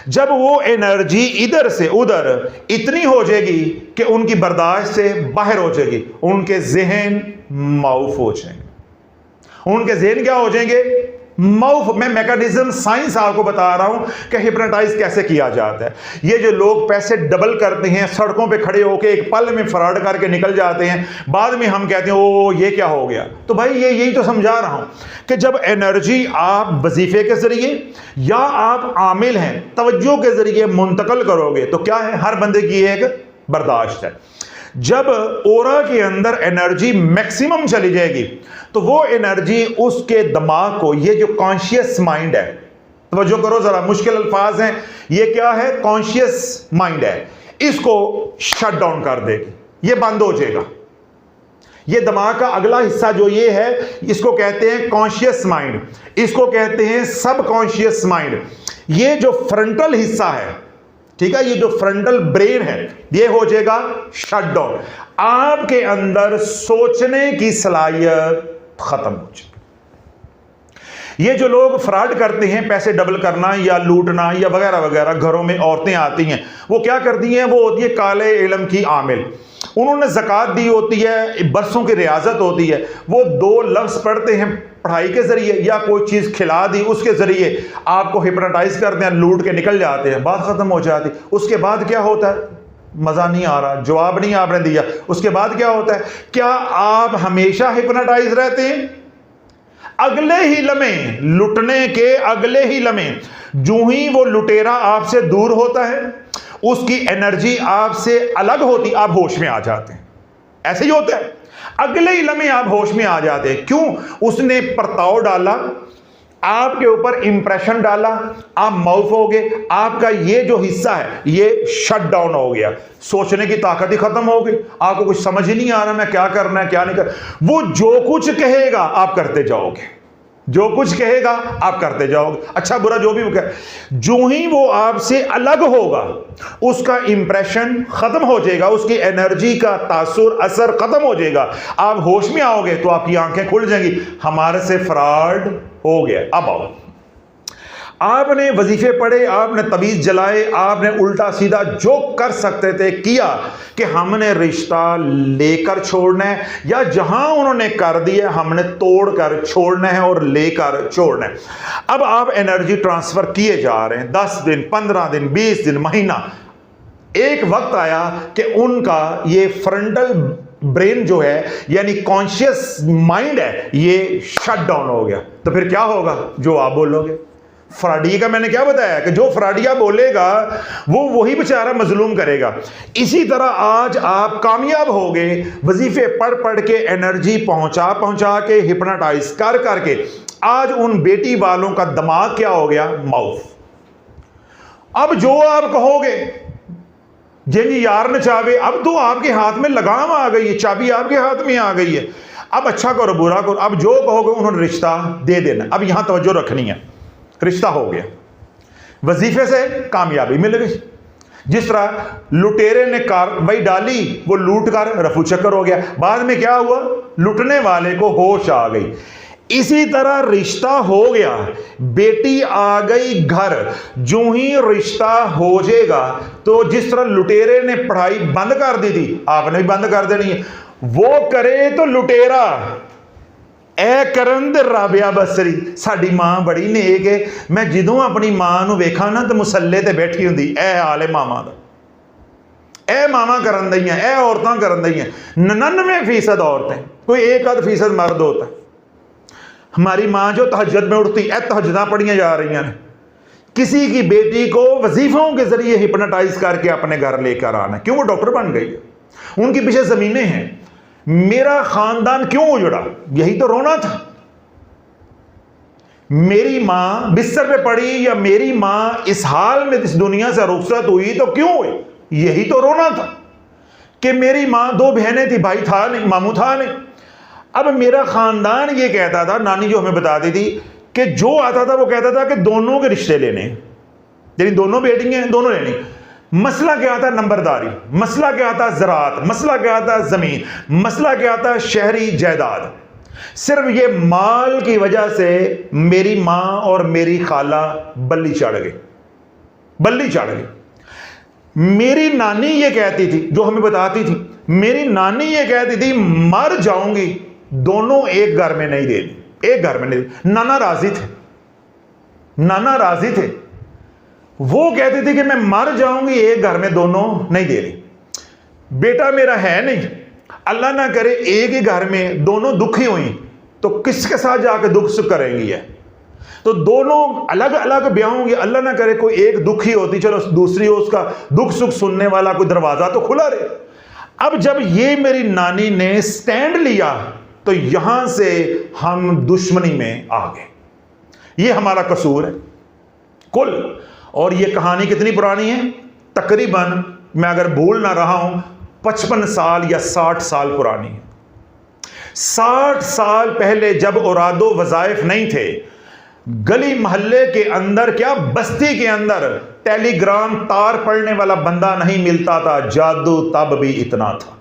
जब वो एनर्जी इधर से उधर इतनी हो जाएगी कि उनकी बर्दाश्त से बाहर हो जाएगी, उनके जहन माऊफ हो जाएंगे। उनके जहन क्या हो जाएंगे, माउफ। मैं मैकेनिज्म साइंस आपको बता रहा हूं कि हिप्नोटाइज कैसे किया जाता है। ये जो लोग पैसे डबल करते हैं, सड़कों पे खड़े होकर एक पल में फ्रॉड करके निकल जाते हैं, बाद में हम कहते हैं ओ ये क्या हो गया। तो भाई ये यही तो समझा रहा हूं कि जब एनर्जी आप वजीफे के जरिए या आप आमिल हैं तवज्जो के जरिए मुंतकल करोगे तो क्या है, हर बंदे की एक बर्दाश्त है। जब ओरा के अंदर एनर्जी मैक्सिमम चली जाएगी तो वो एनर्जी उसके दिमाग को, ये जो कॉन्शियस माइंड है, तो जो करो जरा, मुश्किल अल्फाज हैं, ये क्या है, कॉन्शियस माइंड है, इसको शट डाउन कर देगी, ये बंद हो जाएगा। ये दिमाग का अगला हिस्सा जो ये है, इसको कहते हैं कॉन्शियस माइंड, इसको कहते हैं सब कॉन्शियस माइंड। ये जो फ्रंटल हिस्सा है, ठीक है, ये जो फ्रंटल ब्रेन है, ये हो जाएगा शट डाउन। आपके अंदर सोचने की सलाहियत खत्म हो जाएगी। ये जो लोग फ्रॉड करते हैं, पैसे डबल करना या लूटना या वगैरह वगैरह, घरों में औरतें आती हैं, वो क्या करती हैं, वो होती है काले इल्म की आमिल। उन्होंने ज़कात दी होती है, बरसों की रियाजत होती है, वो 2 लफ्ज़ पढ़ते हैं पढ़ाई के जरिए या कोई चीज़ खिला दी उसके जरिए, आपको हिप्नोटाइज करते हैं, लूट के निकल जाते हैं, बात ख़त्म हो जाती। उसके बाद क्या होता है, मज़ा नहीं आ रहा, जवाब नहीं आपने दिया, उसके बाद क्या होता है, क्या आप हमेशा हिप्नोटाइज रहते हैं? अगले ही लम्हे, लुटने के अगले ही लम्हे, जो ही वो लुटेरा आपसे दूर होता है, उसकी एनर्जी आपसे अलग होती, आप होश में आ जाते हैं। ऐसे ही होता है, अगले ही लम्हे आप होश में आ जाते हैं। क्यों? उसने परताव डाला, आपके ऊपर इंप्रेशन डाला, आप माउफ हो गए, आपका ये जो हिस्सा है ये शट डाउन हो गया, सोचने की ताकत ही खत्म हो गई, आपको कुछ समझ ही नहीं आ रहा मैं क्या करना है क्या नहीं करना। वो जो कुछ कहेगा आप करते जाओगे, जो कुछ कहेगा आप करते जाओगे, अच्छा बुरा जो भी वो कहे, जो ही वो आपसे अलग होगा उसका इंप्रेशन खत्म हो जाएगा, उसकी एनर्जी का तासुर असर खत्म हो जाएगा, आप होश में आओगे तो आपकी आंखें खुल जाएंगी, हमारे से फ्रॉड हो गया। अब आओ, आपने वजीफे पढ़े, आपने तवीज़ जलाए, आपने उल्टा सीधा जो कर सकते थे किया कि हमने रिश्ता लेकर छोड़ना है, या जहां उन्होंने कर दिया हमने तोड़कर छोड़ना है और लेकर छोड़ना है। अब आप एनर्जी ट्रांसफर किए जा रहे हैं, 10 दिन, 15 दिन, 20 दिन, महीना। एक वक्त आया कि उनका ये फ्रंटल ब्रेन जो है यानी कॉन्शियस माइंड है, ये शट डाउन हो गया। तो फिर क्या होगा, जो आप बोलोगे। फ्राडिया का मैंने क्या बताया कि जो फ्राडिया बोलेगा वो वही बेचारा मजलूम करेगा। इसी तरह आज आप कामयाब हो गए, वजीफे पढ़ पढ़ के, एनर्जी पहुंचा के, हिप्नोटाइज करके, आज उन बेटी वालों का दिमाग क्या हो गया, माउफ। अब जो आप कहोगे, जिन यार नचावे, अब तो आपके हाथ में लगाम आ गई है, चाबी आपके हाथ में आ गई है। अब अच्छा करो बुरा करो, अब जो कहोगे उन्होंने रिश्ता दे देना। अब यहां तवज्जो रखनी है, रिश्ता हो गया, वजीफे से कामयाबी मिल गई। जिस तरह लुटेरे ने कार्रवाई डाली, वो लूट कर रफू चक्कर हो गया, बाद में क्या हुआ, लुटने वाले को होश आ गई। इसी तरह रिश्ता हो गया, बेटी आ गई घर, जो ही रिश्ता हो जाएगा तो जिस तरह लुटेरे ने पढ़ाई बंद कर दी थी, आपने भी बंद कर देनी है। वो करे तो लुटेरा, ए करन दे राबिया बसरी। साडी मां बड़ी नेक है, मैं जदों अपनी मां नूं वेखां ना तो मुसल्ले ते बैठी हुंदी, ए हाल है मामा दा, ए मामा करन दईयां, ए औरतां करन दईयां। 99% औरतें, कोई 1% मर्द होता है। हमारी मां जो तहज्जुद में उठती, ए तहज्जुदां पढ़ियां जा रही हैं। किसी की बेटी को वजीफों के जरिए हिप्नोटाइज करके अपने घर लेकर आना, क्यों? वो डॉक्टर बन गई है, उनके पीछे जमीनें हैं। मेरा खानदान क्यों उजड़ा? यही तो रोना था। मेरी मां बिस्तर पे पड़ी या मेरी मां इस हाल में इस दुनिया से रुखसत हुई तो क्यों हुई? यही तो रोना था कि मेरी मां 2 बहनें थी, भाई था नहीं, मामू था नहीं। अब मेरा खानदान ये कहता था, नानी जो हमें बताती थी कि जो आता था वो कहता था कि दोनों के रिश्ते लेने, यानी दोनों बेटियां हैं, दोनों लेनी। मसला क्या था? नंबरदारी। मसला क्या था? ज़राअत। मसला क्या था? ज़मीन। मसला क्या था? शहरी जायदाद। सिर्फ ये माल की वजह से मेरी मां और मेरी खाला बल्ली चढ़ गई, बल्ली चढ़ गई। मेरी नानी ये कहती थी, जो हमें बताती थी, मेरी नानी ये कहती थी मर जाऊंगी, दोनों एक घर में नहीं देनी, एक घर में नहीं। नाना राजी थे, नाना राजी थे। वो कहती थी कि मैं मर जाऊंगी, एक घर में दोनों नहीं दे रही। बेटा मेरा है नहीं, अल्लाह ना करे एक ही घर में दोनों दुखी हुई तो किसके साथ जाकर दुख सुख करेंगी है? तो दोनों अलग अलग ब्याह होंगे, अल्लाह ना करे कोई एक दुखी होती, चलो दूसरी हो, उसका दुख सुख सुनने वाला कोई दरवाजा तो खुला रहे। अब जब ये मेरी नानी ने स्टैंड लिया तो यहां से हम दुश्मनी में आ गए। ये हमारा कसूर है कुल। और ये कहानी कितनी पुरानी है? तकरीबन, मैं अगर भूल ना रहा हूं, 55 साल या 60 साल पुरानी है। 60 साल पहले जब औरादो वज़ाइफ नहीं थे, गली मोहल्ले के अंदर, क्या बस्ती के अंदर टेलीग्राम तार पढ़ने वाला बंदा नहीं मिलता था, जादू तब भी इतना था।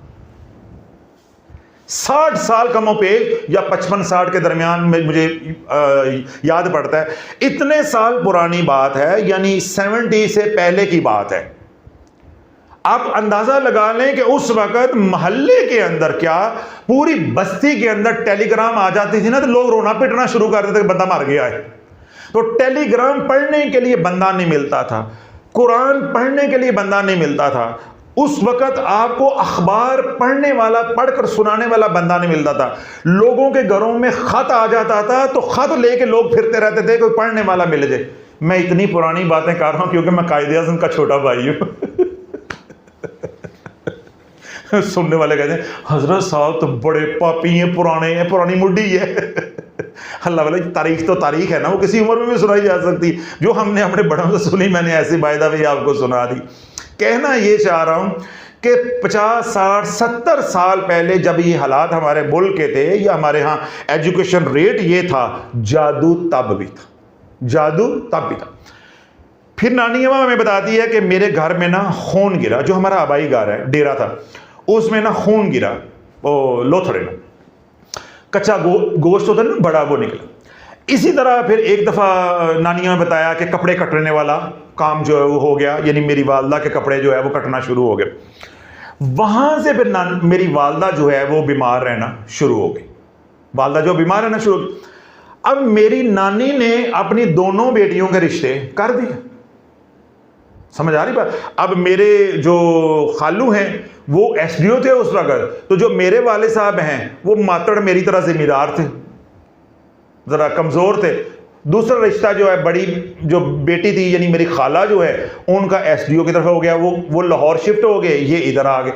60 साल कमो पे या 55-60 के दरमियान में मुझे याद पड़ता है, इतने साल पुरानी बात है, यानी 70 से पहले की बात है। आप अंदाजा लगा लें कि उस वक्त मोहल्ले के अंदर, क्या पूरी बस्ती के अंदर टेलीग्राम आ जाती थी ना, तो लोग रोना पिटना शुरू कर देते कि बंदा मर गया है। तो टेलीग्राम पढ़ने के लिए बंदा नहीं मिलता था, कुरान पढ़ने के लिए बंदा नहीं मिलता था। उस वक्त आपको अखबार पढ़ने वाला, पढ़कर सुनाने वाला बंदा नहीं मिलता था। लोगों के घरों में खत आ जाता था तो खत लेके लोग फिरते रहते थे, कोई पढ़ने वाला मिल जाए। मैं इतनी पुरानी बातें कर रहा हूं क्योंकि मैं कायदे आज़म का छोटा भाई हूं। सुनने वाले कहते हैं हजरत साहब तो बड़े पापी हैं, पुराने हैं, पुरानी मुड्डी है। अल्लाह वाला, तारीख तो तारीख है ना, वो किसी उम्र में भी सुनाई जा सकती। जो हमने अपने बड़ों से सुनी, मैंने ऐसी बायदा भी आपको सुना दी। कहना ये चाह रहा हूं कि 50, 60, 70 साल पहले जब ये हालात हमारे मुल्क के थे, या हमारे यहाँ एजुकेशन रेट ये था, जादू तब भी था, जादू तब भी था। फिर नानी अम्मा हमें बताती है कि मेरे घर में ना खून गिरा, जो हमारा आबाई घर है, डेरा था, उसमें ना खून गिरा, वो लोथड़े में कच्चा गोश्त होता है ना बड़ा, वो निकला। इसी तरह फिर एक दफ़ा नानिया ने बताया कि कपड़े कटने वाला काम जो है वो हो गया, यानी मेरी वालदा के कपड़े जो है वो कटना शुरू हो गए। वहाँ से फिर मेरी वालदा जो है वो बीमार रहना शुरू हो गई, वालदा जो बीमार रहना शुरू हो गई। अब मेरी नानी ने अपनी दोनों बेटियों के रिश्ते कर दिए। समझ आ रही बात? अब मेरे जो खालू हैं वो एसडीओ थे उस वक्त, तो जो मेरे वाले साहब हैं वो मातड़ मेरी तरह जिम्मेदार थे, जरा कमजोर थे। दूसरा रिश्ता जो है, बड़ी जो बेटी थी यानी मेरी खाला जो है, उनका एसडीओ की तरफ हो गया, वो लाहौर शिफ्ट हो गए, ये इधर आ गए।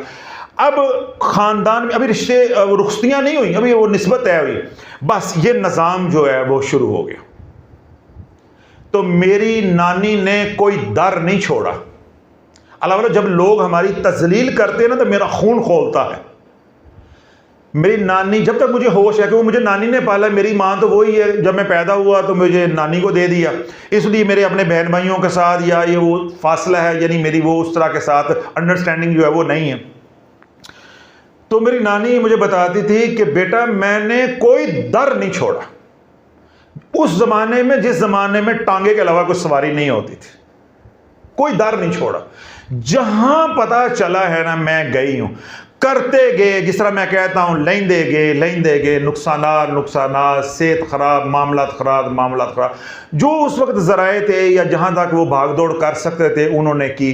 अब खानदान में अभी रिश्ते, रुखसतियां नहीं हुई, अभी वो निस्बत तय हुई, बस ये निज़ाम जो है वो शुरू हो गया। तो मेरी नानी ने कोई दर नहीं छोड़ा। अल्लाह वाला, जब लोग हमारी तजलील करते हैं ना तो मेरा खून खोलता है। मेरी नानी, जब तक मुझे होश है कि वो मुझे नानी ने पाला, मेरी माँ तो वही है, जब मैं पैदा हुआ तो मुझे नानी को दे दिया, इसलिए मेरे अपने बहन भाइयों के साथ या ये वो फासला है, यानी मेरी वो उस तरह के साथ अंडरस्टैंडिंग जो है वो नहीं है। तो मेरी नानी मुझे बताती थी कि बेटा मैंने कोई दर नहीं छोड़ा। उस जमाने में, जिस जमाने में टांगे के अलावा कोई सवारी नहीं होती थी, कोई दर नहीं छोड़ा। जहां पता चला है ना, मैं गई हूं, करते गए। जिस तरह मैं कहता हूं, लेंदे गए, नुकसानात, सेहत खराब, मामलात खराब, जो उस वक्त जराए थे या जहां तक वो भाग दौड़ कर सकते थे उन्होंने की।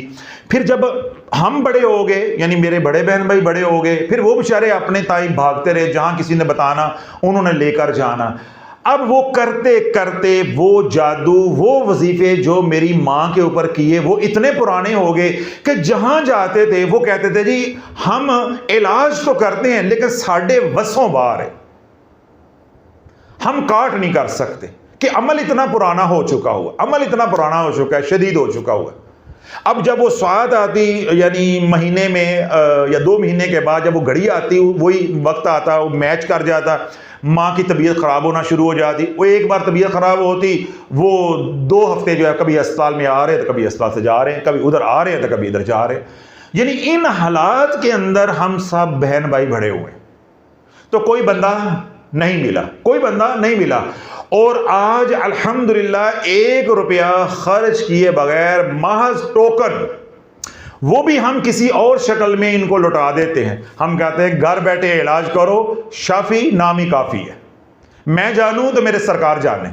फिर जब हम बड़े हो गए, यानी मेरे बड़े बहन भाई बड़े हो गए, फिर वो बेचारे अपने ताई भागते रहे, जहां किसी ने बताना उन्होंने लेकर जाना। अब वो करते करते वो जादू, वो वजीफे जो मेरी माँ के ऊपर किए, वो इतने पुराने हो गए कि जहां जाते थे वो कहते थे जी हम इलाज तो करते हैं लेकिन साढ़े वसों बार है, हम काट नहीं कर सकते, कि अमल इतना पुराना हो चुका हुआ, अमल इतना पुराना हो चुका है, शदीद हो चुका हुआ। अब जब वो स्वाद आती, यानी महीने में या 2 महीने के बाद जब वो घड़ी आती, वही वक्त आता, वो मैच कर जाता, माँ की तबीयत ख़राब होना शुरू हो जाती। वो एक बार तबीयत ख़राब होती, वो 2 हफ्ते जो है कभी अस्पताल में आ रहे हैं तो कभी अस्पताल से जा रहे हैं, कभी उधर आ रहे हैं तो कभी इधर जा रहे हैं। यानी इन हालात के अंदर हम सब बहन भाई भरे हुए, तो कोई बंदा नहीं मिला, कोई बंदा नहीं मिला। और आज अल्हम्दुलिल्लाह 1 रुपया खर्च किए बगैर महज टोकन, वो भी हम किसी और शक्ल में इनको लौटा देते हैं। हम कहते हैं घर बैठे इलाज करो, शाफी नाम ही काफी है, मैं जानूं तो मेरे सरकार जाने।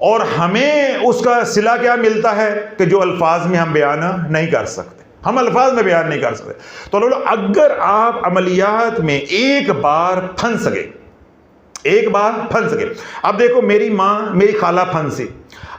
और हमें उसका सिला क्या मिलता है कि जो अल्फाज में हम बयान नहीं कर सकते, हम अल्फाज में बयान नहीं कर सकते। तो लोग, अगर आप अमलियात में एक बार फंस गए, अब देखो मेरी माँ, मेरी खाला फंसी,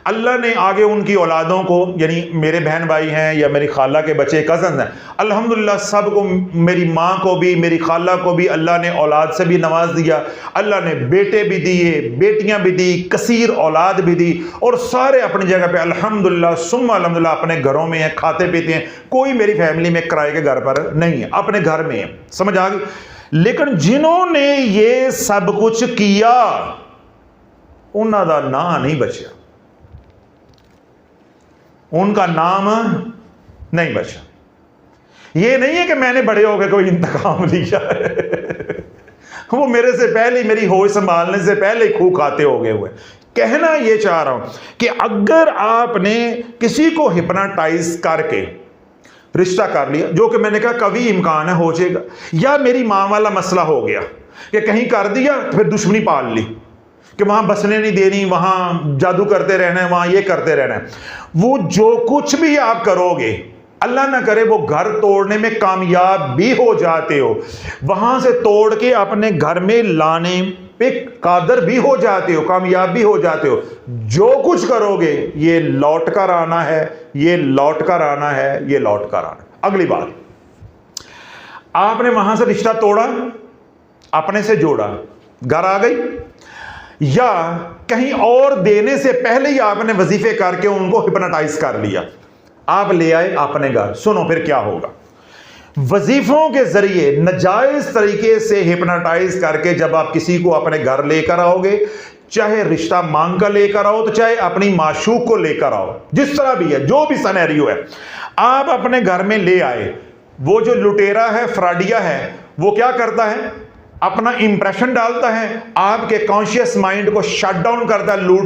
अल्लाह ने आगे उनकी औलादों को, यानी मेरे बहन भाई हैं या मेरी खाला के बच्चे कज़न हैं, अल्हम्दुलिल्लाह सबको, मेरी माँ को भी मेरी खाला को भी अल्लाह ने औलाद से भी नवाज दिया। अल्लाह ने बेटे भी दिए, बेटियां भी दी, कसीर औलाद भी दी, और सारे अपनी जगह पे अल्हम्दुलिल्लाह सुम्मा अल्हम्दुलिल्लाह अपने घरों में हैं, खाते पीते हैं। कोई मेरी फैमिली में किराए के घर पर नहीं है, अपने घर में है। समझ आ गई? लेकिन जिन्होंने ये सब कुछ किया उन्हों का नाम नहीं बचा, उनका नाम नहीं बचा। ये नहीं है कि मैंने बड़े हो गए कोई इंतकाम लिया वो मेरे से पहले, मेरी होश संभालने से पहले ही खूह खाते हो गए हुए। कहना ये चाह रहा हूं कि अगर आपने किसी को हिप्नोटाइज करके रिश्ता कर लिया, जो कि मैंने कहा कभी इम्कान है हो जाएगा, या मेरी मां वाला मसला हो गया कि कहीं कर दिया तो फिर दुश्मनी पाल ली कि वहां बसने नहीं देनी, वहां जादू करते रहना है, वहां ये करते रहना है, वो जो कुछ भी आप करोगे, अल्लाह ना करे वो घर तोड़ने में कामयाब भी हो जाते हो, वहां से तोड़ के अपने घर में लाने पे कादर भी हो जाते हो, कामयाब भी हो जाते हो, जो कुछ करोगे ये लौट कर आना है, ये लौट कर आना है, ये लौट कर आना। अगली बात, आपने वहां से रिश्ता तोड़ा, अपने से जोड़ा, घर आ गई, या कहीं और देने से पहले ही आपने वजीफे करके उनको हिप्नोटाइज कर लिया, आप ले आए अपने घर। सुनो फिर क्या होगा। वजीफों के जरिए नाजायज तरीके से हिप्नोटाइज करके जब आप किसी को अपने घर लेकर आओगे, चाहे रिश्ता मांग कर लेकर आओ, तो चाहे अपनी माशूक को लेकर आओ, जिस तरह भी है, जो भी सिनेरियो है, आप अपने घर में ले आए, वो जो लुटेरा है, फ्रॉडिया है, वो क्या करता है, अपना इंप्रेशन डालता है, आपके कॉन्शियस माइंड को शट डाउन करता है, लूट